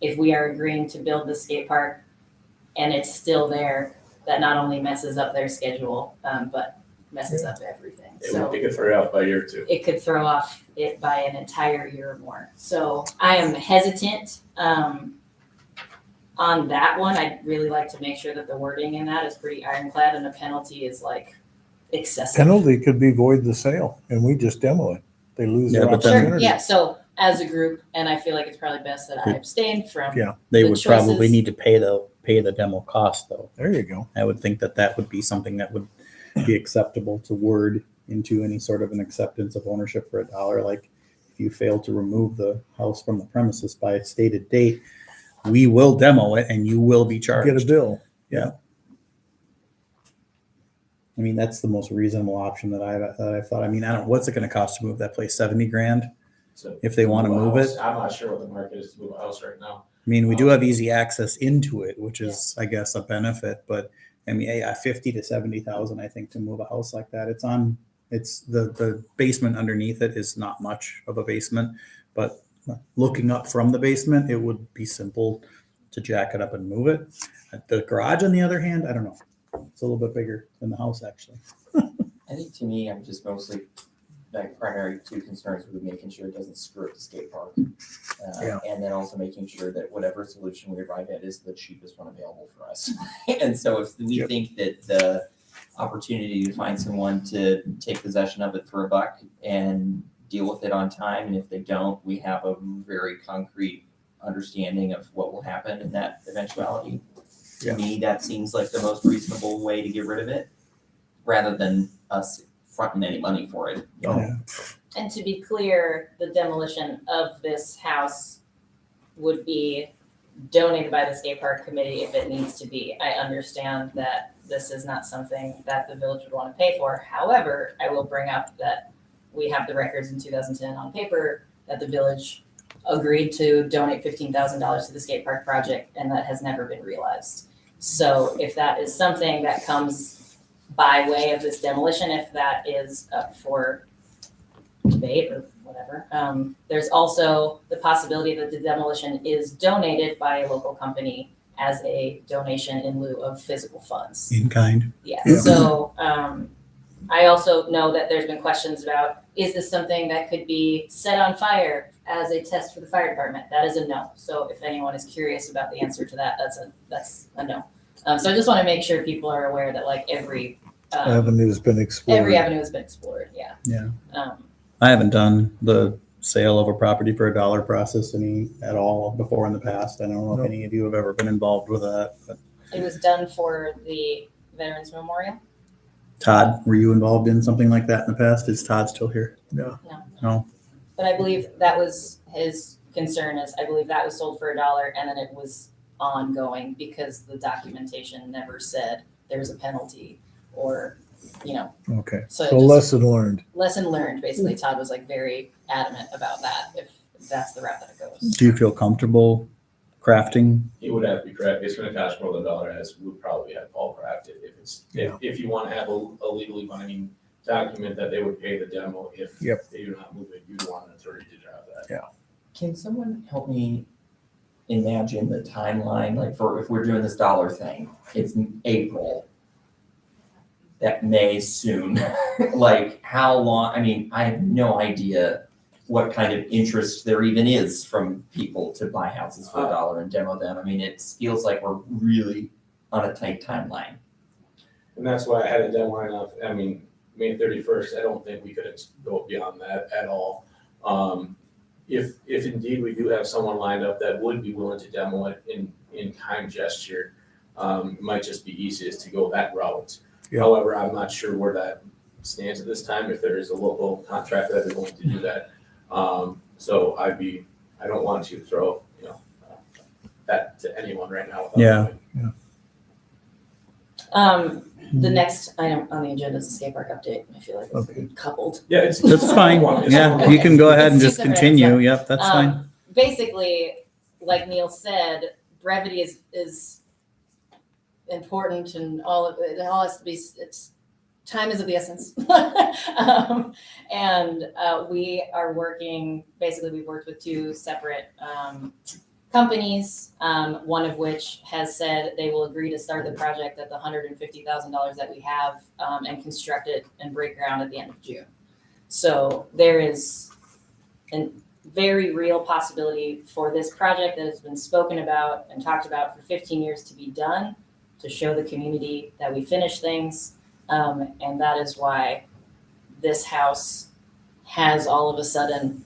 S18: if we are agreeing to build the skate park and it's still there, that not only messes up their schedule, but messes up everything. So
S5: It could throw it out by a year or two.
S18: it could throw off it by an entire year or more. So I am hesitant on that one. I'd really like to make sure that the wording in that is pretty ironclad and the penalty is like excessive.
S2: Penalty could be void the sale and we just demo it. They lose
S1: Yeah,
S2: their
S1: but then-
S18: Sure,
S2: opportunity.
S18: yeah, so as a group, and I feel like it's probably best that I abstain from.
S2: Yeah.
S1: they
S18: The
S1: would probably
S18: choices.
S1: need to pay the demo cost though.
S2: There you go.
S1: I would think that would be something that would be acceptable to word into any sort of an acceptance of ownership for $1. Like if you fail to remove the house from the premises by a stated date, we will demo it and you will be charged.
S2: Get a bill.
S1: Yeah. I mean, that's the most reasonable option that I thought. I mean, I don't, what's it going to cost to move that place? 70 grand
S5: So
S1: if they want to move it.
S5: I'm not sure what the market is to move a house right now.
S1: I mean, we do have easy access into it, which is, I guess, a benefit. But I mean, yeah, 50 to 70,000, I think, to move a house like that. It's the basement underneath it is not much of a basement, but looking up from the basement, it would be simple to jack it up and move it. The garage, on the other hand, I don't know. It's a little bit bigger than the house, actually.
S7: I think to me, I'm just mostly, my primary two concerns would be making sure it doesn't screw up the skate park.
S2: Yeah.
S7: And then also making sure that whatever solution we arrive at is the cheapest one available for us. And so if we think that the opportunity to find someone to take possession of it for $1 and deal with it on time, and if they don't, we have a very concrete understanding of what will happen in that eventuality. To me, that seems like the most reasonable way to get rid of it, rather than us fronting any money for it. You know?
S18: And to be clear, the demolition of this house would be donated by the skate park committee if it needs to be. I understand that this is not something that the village would want to pay for. However, I will bring up that we have the records in 2010 on paper that the village agreed to donate $15,000 to the skate park project, and that has never been realized. So if that is something that comes by way of this demolition, if that is up for debate or whatever, there's also the possibility that the demolition is donated by a local company as a donation in lieu of physical funds.
S1: In kind.
S18: Yeah, so I also know that there's been questions about, is this something that could be set on fire as a test for the fire department? That is a no. So if anyone is curious about the answer to that, that's a no. So I just want to make sure people are aware that like every
S2: Avenue's been explored.
S18: every avenue has been explored, yeah.
S1: Yeah.
S18: Um,
S1: I haven't done the sale of a property for $1 process at all before in the past. I don't know if any of you have ever been involved with that. But
S18: It was done for the Veterans Memorial.
S1: Todd, were you involved in something like that in the past? Is Todd still here?
S2: No.
S1: No.
S18: But I believe that was his concern, is I believe that was sold for $1 and then it was ongoing because the documentation never said there was a penalty or, you know.
S2: Okay.
S18: So
S2: So
S18: it just-
S2: lesson learned.
S18: Lesson learned, basically. Todd was like very adamant about that, if that's the route that it goes.
S1: Do you feel comfortable crafting?
S5: It would have to be correct. It's gonna cost more than $1, as would probably have Paul craft it if you want to have a legally binding document that they would pay the demo if they do not move it, you'd want an attorney to draft that.
S2: Yeah.
S7: Can someone help me imagine the timeline, like for, if we're doing this dollar thing, it's April. That May soon, like how long, I mean, I have no idea what kind of interest there even is from people to buy houses for $1 and demo them. I mean, it feels like we're really on a tight timeline.
S5: And that's why I had a deadline of, I mean, May 31st, I don't think we could go beyond that at all. If indeed we do have someone lined up that would be willing to demo it in kind gesture, it might just be easiest to go that route.
S2: Yeah.
S5: However, I'm not sure where that stands at this time, if there is a local contractor that is going to do that. So I'd be I don't want to throw, that to anyone right now. without
S1: Yeah.
S5: knowing.
S18: The next item on the agenda is the skate park update. I feel like it's coupled.
S5: Yeah, it's.
S1: That's fine.
S5: It's
S1: Yeah,
S5: one.
S1: you can go ahead and
S18: It's
S1: just
S18: two separate
S1: continue.
S18: items.
S1: Yep, that's fine.
S18: Basically, like Neil said, brevity is important, and it all has to be. Time is of the essence. And we are working. Basically, we've worked with two separate companies, one of which has said they will agree to start the project at the $150,000 that we have, and construct it and break ground at the end of June. So there is a very real possibility for this project that has been spoken about and talked about for 15 years to be done, to show the community that we finish things. And that is why this house has all of a sudden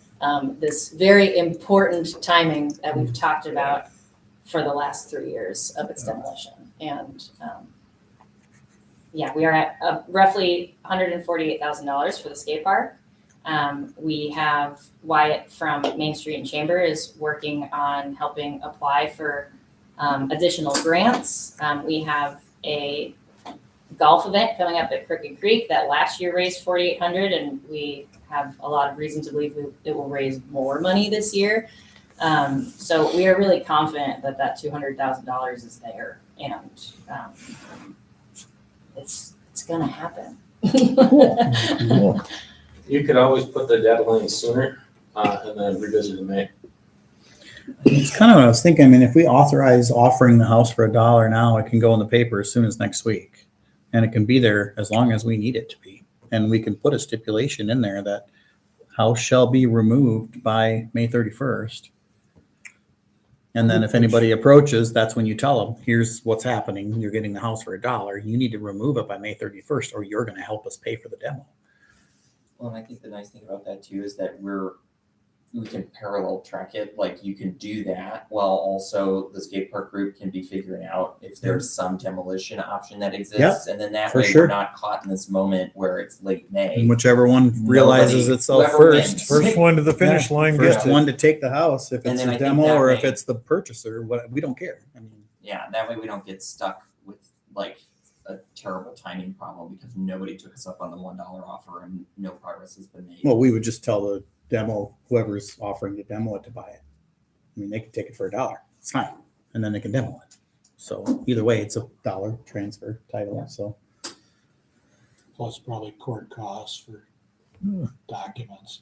S18: this very important timing that we've talked about for the last 3 years of its demolition. And we are at roughly $148,000 for the skate park. We have Wyatt from Main Street and Chamber is working on helping apply for additional grants. We have a golf event coming up at Crooked Creek that last year raised $4,800, and we have a lot of reason to believe it will raise more money this year. So we are really confident that $200,000 is there, and it's gonna happen.
S2: Cool.
S5: You could always put the deadline sooner, and then revisit in May.
S1: It's kind of what I was thinking. I mean, if we authorize offering the house for $1 now, it can go in the paper as soon as next week. And it can be there as long as we need it to be. And we can put a stipulation in there that house shall be removed by May 31st. And then if anybody approaches, that's when you tell them, here's what's happening. You're getting the house for $1. You need to remove it by May 31st, or you're going to help us pay for the demo.
S7: Well, and I think the nice thing about that too is that we can parallel track it. Like you can do that while also the skate park group can be figuring out if there's some demolition option that exists. And then that
S1: for
S7: way
S1: sure.
S7: we're not caught in this moment where it's late May.
S1: And whichever one realizes itself
S7: whoever
S1: first.
S7: wins.
S2: First one to the finish line
S1: First
S2: gets it.
S1: one to take the house. If
S7: And
S1: it's
S7: then
S1: a
S7: I think
S1: demo
S7: that
S1: or if
S7: way-
S1: it's the purchaser, we don't care. I mean,
S7: Yeah, that way we don't get stuck with like a terrible timing problem because nobody took us up on the $1 offer and no progress has been made.
S1: well, we would just tell the demo, whoever's offering to demo it, to buy it. I mean, they can take it for $1. It's fine. And then they can demo it. So either way, it's $1 transfer title.
S7: Yeah.
S1: So
S12: Plus probably court costs for documents.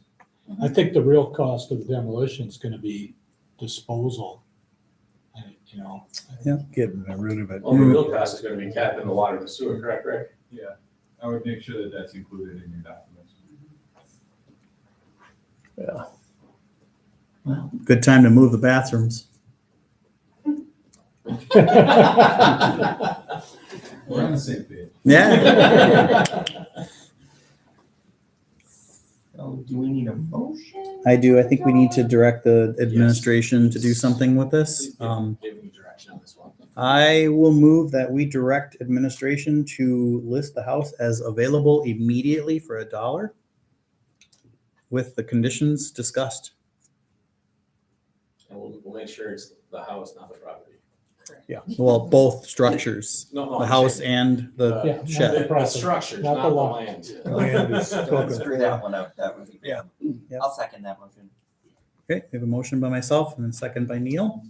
S12: I think the real cost of demolition is gonna be disposal. And,
S2: Getting rid of it.
S5: Well, the real cost is gonna be capping the water and the sewer, correct, Rick?
S9: Yeah, I would make sure that that's included in your documents.
S1: good time to move the bathrooms.
S9: We're on the same page.
S1: Yeah.
S7: So do we need a motion?
S1: I do. I think we need to direct the administration to do something with this.
S5: Give me direction on this one.
S1: I will move that we direct administration to list the house as available immediately for $1 with the conditions discussed.
S5: And we'll make sure it's the house, not the property.
S1: Yeah. Well, both structures,
S5: No,
S1: the
S5: I'm
S1: house
S5: saying,
S1: and the
S12: Yeah,
S1: shed.
S5: The
S12: property,
S5: structures,
S12: not
S5: not
S12: the
S5: the
S12: lot.
S5: land.
S2: Land is spoken
S7: Screw that one up. That would be.
S1: Yeah. Yeah.
S7: I'll second that motion.
S1: Okay, we have a motion by myself and then second by Neil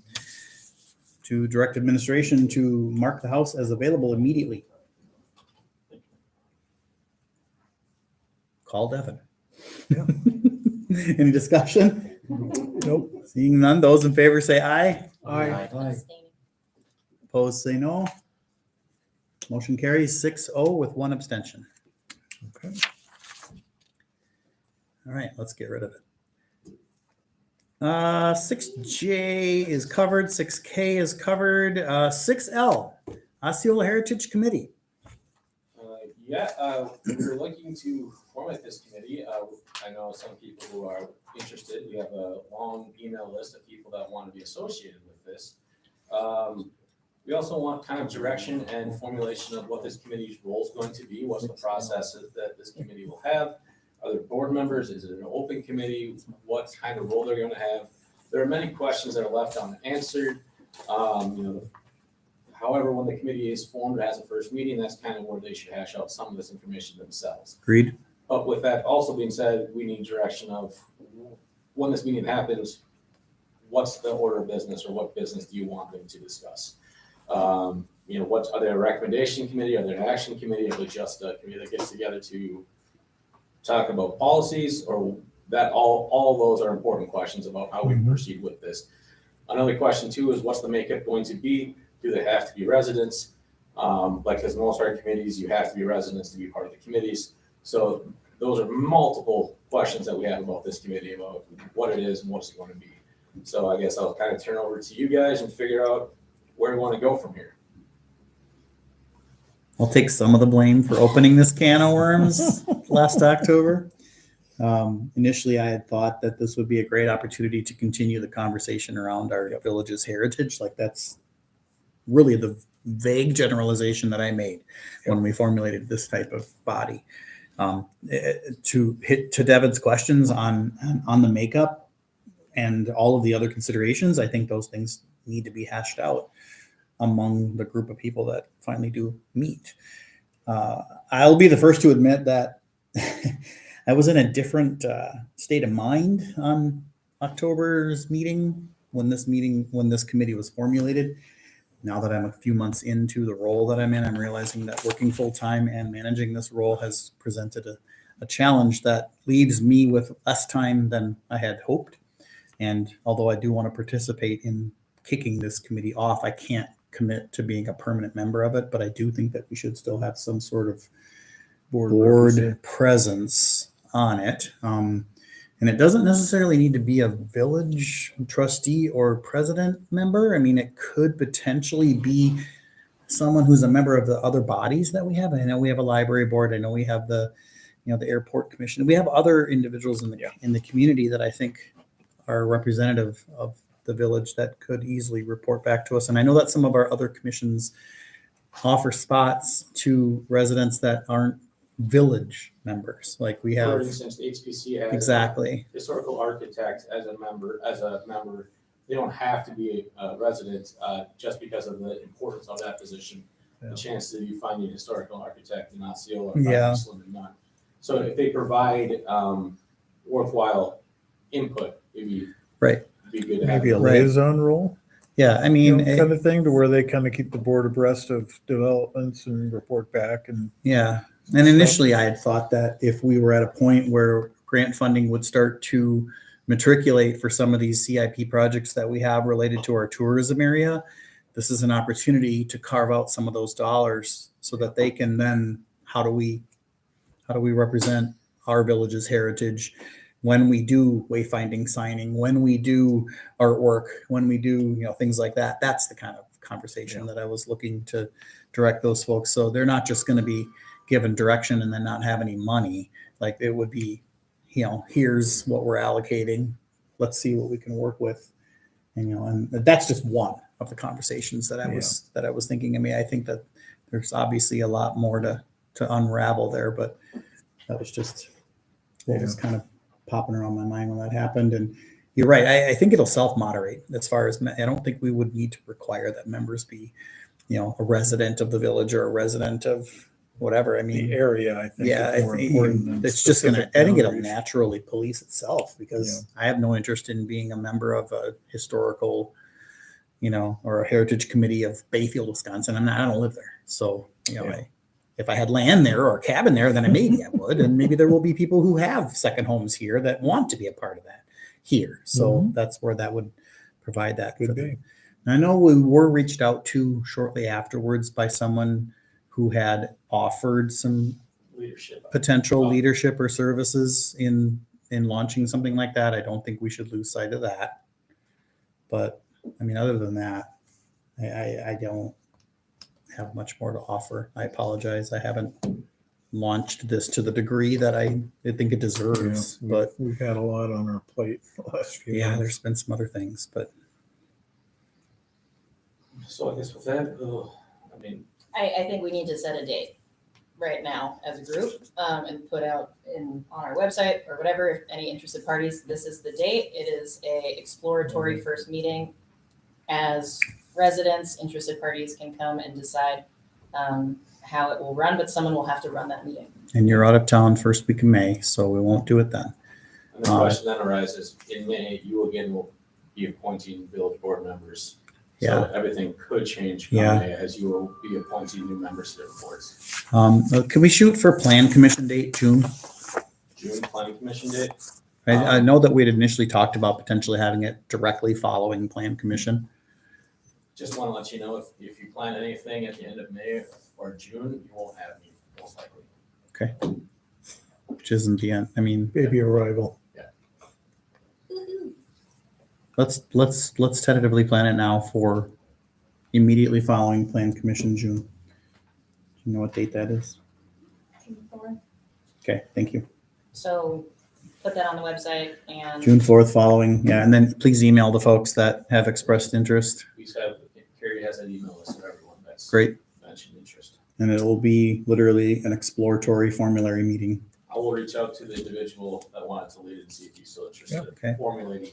S1: to direct administration to mark the house as available immediately. Call Devin. Any discussion? Nope. Seeing none, those in favor say aye.
S7: Aye.
S1: Opposed, say no. Motion carries 6-0 with one abstention.
S2: Okay.
S1: All right, let's get rid of it. 6J is covered, 6K is covered, 6L, Osceola Heritage Committee.
S5: We're looking to formulate this committee. I know some people who are interested. We have a long email list of people that want to be associated with this. We also want kind of direction and formulation of what this committee's role is going to be. What's the process that this committee will have? Are there board members? Is it an open committee? What kind of role they're going to have? there are many questions that are left unanswered. However, when the committee is formed as a first meeting, that's kind of where they should hash out some of this information themselves.
S1: Agreed.
S5: But with that also being said, we need direction of when this meeting happens, what's the order of business or what business do you want them to discuss? Are they a recommendation committee? Are they an action committee? Are they just a committee that gets together to talk about policies, or that all those are important questions about how we proceed with this. Another question too is what's the makeup going to be? Do they have to be residents? Like as most of our committees, you have to be residents to be part of the committees. So those are multiple questions that we have about this committee, about what it is and what's it going to be. So I guess I'll kind of turn over to you guys and figure out where we want to go from here.
S1: I'll take some of the blame for opening this can of worms last October. Initially, I had thought that this would be a great opportunity to continue the conversation around our village's heritage. Like that's really the vague generalization that I made when we formulated this type of body. To hit to Devin's questions on the makeup and all of the other considerations, I think those things need to be hashed out among the group of people that finally do meet. I'll be the first to admit that I was in a different state of mind on October's meeting when this committee was formulated. Now that I'm a few months into the role that I'm in, I'm realizing that working full time and managing this role has presented a challenge that leaves me with less time than I had hoped. And although I do want to participate in kicking this committee off, I can't commit to being a permanent member of it, but I do think that we should still have some sort of board presence on it. And it doesn't necessarily need to be a village trustee or president member. I mean, it could potentially be someone who's a member of the other bodies that we have. I know we have a library board. I know we have the airport commission. We have other individuals in the community that I think are representative of the village that could easily report back to us. And I know that some of our other commissions offer spots to residents that aren't village members. Like we have,
S5: for instance, the HPC has
S1: exactly
S5: historical architect as a member. They don't have to be a resident just because of the importance of that position. The chances of you finding a historical architect in Osceola are slim and none. So if they provide worthwhile input, it'd be good to have.
S2: Maybe a liaison role.
S1: Yeah, I mean,
S2: kind of thing to where they kind of keep the board abreast of developments and report back. And
S1: yeah, and initially I had thought that if we were at a point where grant funding would start to matriculate for some of these CIP projects that we have related to our tourism area, this is an opportunity to carve out some of those dollars so that they can then, how do we represent our village's heritage when we do wayfinding signing, when we do artwork, when we do, things like that. That's the kind of conversation that I was looking to direct those folks. So they're not just going to be given direction and then not have any money. Like it would be, here's what we're allocating. Let's see what we can work with. And that's just one of the conversations that I was thinking. I mean, I think that there's obviously a lot more to unravel there, but that was just what was kind of popping around my mind when that happened. And you're right. I think it'll self-moderate as far as, I don't think we would need to require that members be, a resident of the village or a resident of whatever. I mean,
S2: the area, I think,
S1: yeah,
S2: is more important than
S1: it's just I think it'll
S2: boundaries.
S1: naturally police itself because I have no interest in being a member of a historical, or a heritage committee of Bayfield, Wisconsin. I don't live there. So, if I had land there or a cabin there, then maybe I would. And maybe there will be people who have second homes here that want to be a part of that here. So that's where that would provide that.
S2: Could be.
S1: I know we were reached out to shortly afterwards by someone who had offered some potential leadership or services in launching something like that. I don't think we should lose sight of that. But I mean, other than that, I don't have much more to offer. I apologize. I haven't launched this to the degree that I think it deserves. But
S2: we've had a lot on our plate the last few months.
S1: There's been some other things, but
S5: So I guess with that,
S18: I think we need to set a date. right now as a group, and put out on our website or whatever, if any interested parties, this is the date. It is a exploratory first meeting. As residents, interested parties can come and decide how it will run, but someone will have to run that meeting.
S1: And you're out of town first week of May, so we won't do it then.
S5: And the question then arises, in May, you again will be appointing village board members.
S1: Yeah.
S5: So everything could change come
S1: Yeah.
S5: May as you will be appointing new members to the boards.
S1: Can we shoot for plan commission date, June?
S5: June planning commission date,
S1: I know that we'd initially talked about potentially having it directly following plan commission.
S5: just want to let you know, if you plan anything at the end of May or June, you won't have me, most likely.
S1: Okay. Which isn't the end. I mean,
S2: Baby arrival.
S1: let's tentatively plan it now for immediately following plan commission June. Do you know what date that is? Okay, thank you.
S18: So put that on the website and.
S1: June 4th following, yeah, and then please email the folks that have expressed interest.
S5: We have, Carrie has an email list of everyone that's
S1: Great.
S5: mentioned interest.
S1: And it will be literally an exploratory formulary meeting.
S5: I will reach out to the individual that wanted to lead and see if he's still interested
S1: Okay.
S5: in formulating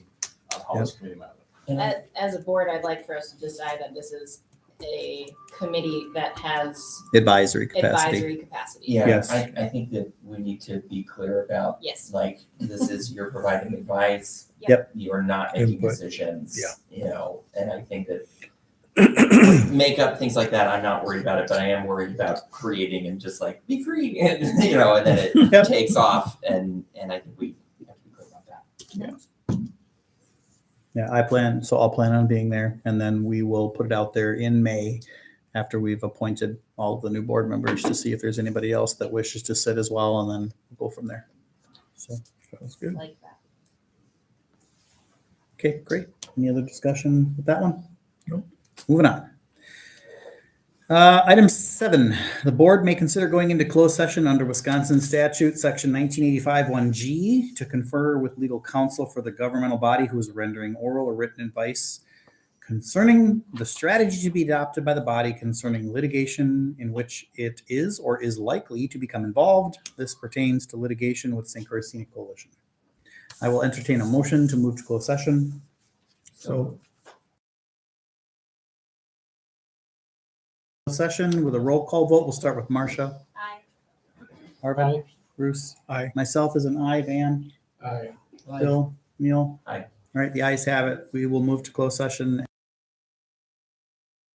S5: how this committee might look.
S18: As a board, I'd like for us to decide that this is a committee that has
S1: Advisory capacity.
S18: advisory capacity.
S7: Yeah,
S1: Yes.
S7: I think that we need to be clear about,
S18: Yes.
S7: like, this is, you're providing advice.
S1: Yep.
S7: You are not making
S2: Input.
S7: decisions.
S2: Yeah.
S7: You know, and I think that makeup, things like that, I'm not worried about it, but I am worried about creating and just like, be free, and, you know, and then it
S1: Yep.
S7: takes off, and I think we have to be clear about that.
S1: Yeah, I'll plan on being there, and then we will put it out there in May after we've appointed all of the new board members to see if there's anybody else that wishes to sit as well, and then we'll go from there. So,
S2: Sounds good.
S18: Like that.
S1: okay, great. Any other discussion with that one?
S2: Nope.
S1: Moving on. Item 7, the board may consider going into closed session under Wisconsin statute, section 1985 1G, to confer with legal counsel for the governmental body who is rendering oral or written advice concerning the strategy to be adopted by the body concerning litigation in which it is or is likely to become involved. This pertains to litigation with St. Croix Scenic Coalition. I will entertain a motion to move to closed session.
S2: So
S1: Session with a roll call vote. We'll start with Marcia.
S18: Aye.
S1: Arvin. Bruce.
S2: Aye.
S1: Myself is an aye. Van.
S17: Aye.
S1: Bill. Neil.
S7: Aye.
S1: All right, the ayes have it. We will move to closed session at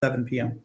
S1: 7 p.m.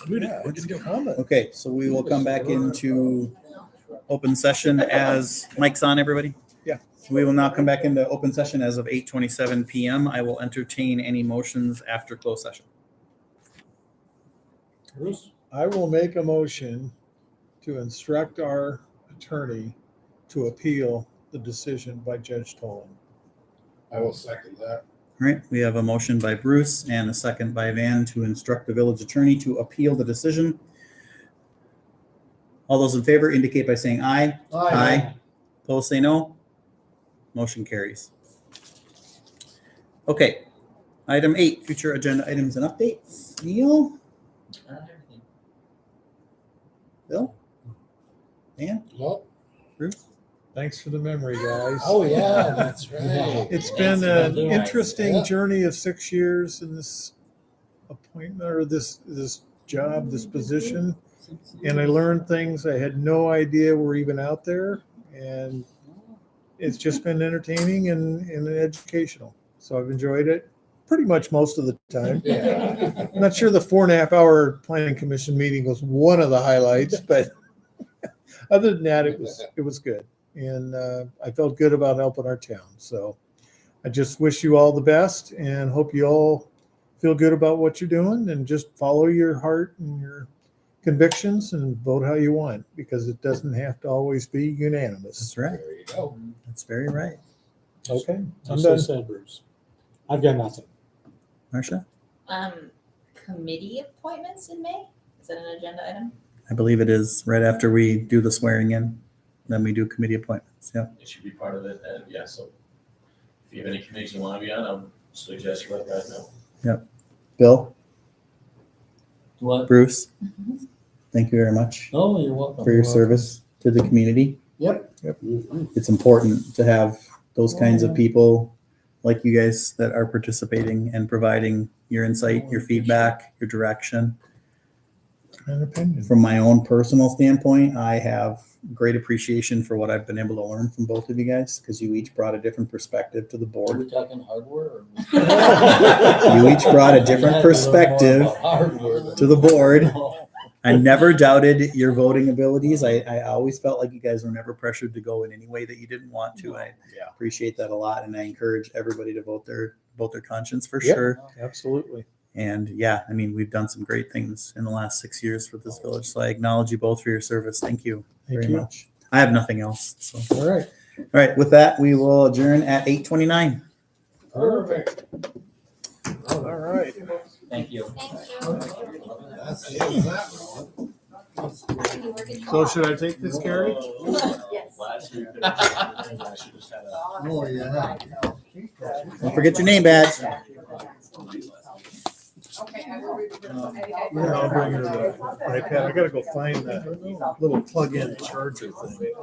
S1: Okay, so we will come back into open session as, mic's on, everybody?
S2: Yeah.
S1: We will now come back into open session as of 8:27 PM. I will entertain any motions after closed session.
S12: Bruce?
S2: I will make a motion to instruct our attorney to appeal the decision by Judge Tolan.
S3: I will second that.
S1: All right, we have a motion by Bruce and a second by Van to instruct the village attorney to appeal the decision. All those in favor indicate by saying aye. Aye. Opposed, say no. Motion carries. Okay, item 8, future agenda items and updates. Neil? Bill? Dan?
S3: Well,
S1: Bruce?
S2: Thanks for the memory, guys.
S17: Oh, yeah, that's right.
S2: It's been an interesting journey of 6 years in this appointment or this job, this position. And I learned things I had no idea were even out there. And it's just been entertaining and educational. So I've enjoyed it pretty much most of the time.
S17: Yeah.
S2: I'm not sure the 4.5 hour planning commission meeting was one of the highlights, but other than that, it was good. And I felt good about helping our town. So I just wish you all the best and hope you all feel good about what you're doing and just follow your heart and your convictions and vote how you want, because it doesn't have to always be unanimous.
S1: That's right.
S3: there you go.
S1: That's very right.
S2: Okay, I'm
S12: That's so
S2: done.
S12: said, Bruce. I've got nothing.
S1: Marcia?
S18: Committee appointments in May? Is that an agenda item?
S1: I believe it is right after we do the swearing in. Then we do committee appointments. Yeah.
S5: It should be part of it, and yeah, so if you have any committees you want to be on, I would suggest you let Brad know.
S1: Bill?
S17: What?
S1: Bruce? Thank you very much
S17: Oh, you're welcome.
S1: for your service to the community.
S17: Yep.
S1: It's important to have those kinds of people like you guys that are participating and providing your insight, your feedback, your direction.
S2: An opinion.
S1: From my own personal standpoint, I have great appreciation for what I've been able to learn from both of you guys, because you each brought a different perspective to the
S17: Are
S1: board.
S17: we talking hardware? Or?
S1: You each brought a different perspective to the board. I never doubted your voting abilities. I always felt like you guys were never pressured to go in any way that you didn't want to. I appreciate that a lot, and I encourage everybody to vote their conscience for
S2: Yep.
S1: sure.
S2: Absolutely.
S1: And yeah, I mean, we've done some great things in the last 6 years for this village. So I acknowledge you both for your service. Thank you very
S2: you.
S1: much. I have nothing else. So
S2: All right.
S1: all right, with that, we will adjourn at 8:29.
S17: Perfect.
S2: All right.
S7: Thank you.
S3: That's the end of that one.
S2: So should I take this, Gary?
S14: Yes.
S5: Last week, I should just had a.
S3: Oh, yeah.
S1: Don't forget your name badge.
S14: Okay, I will read the.
S2: Yeah, I'll bring her the iPad. I gotta go find that little plug-in charger thing.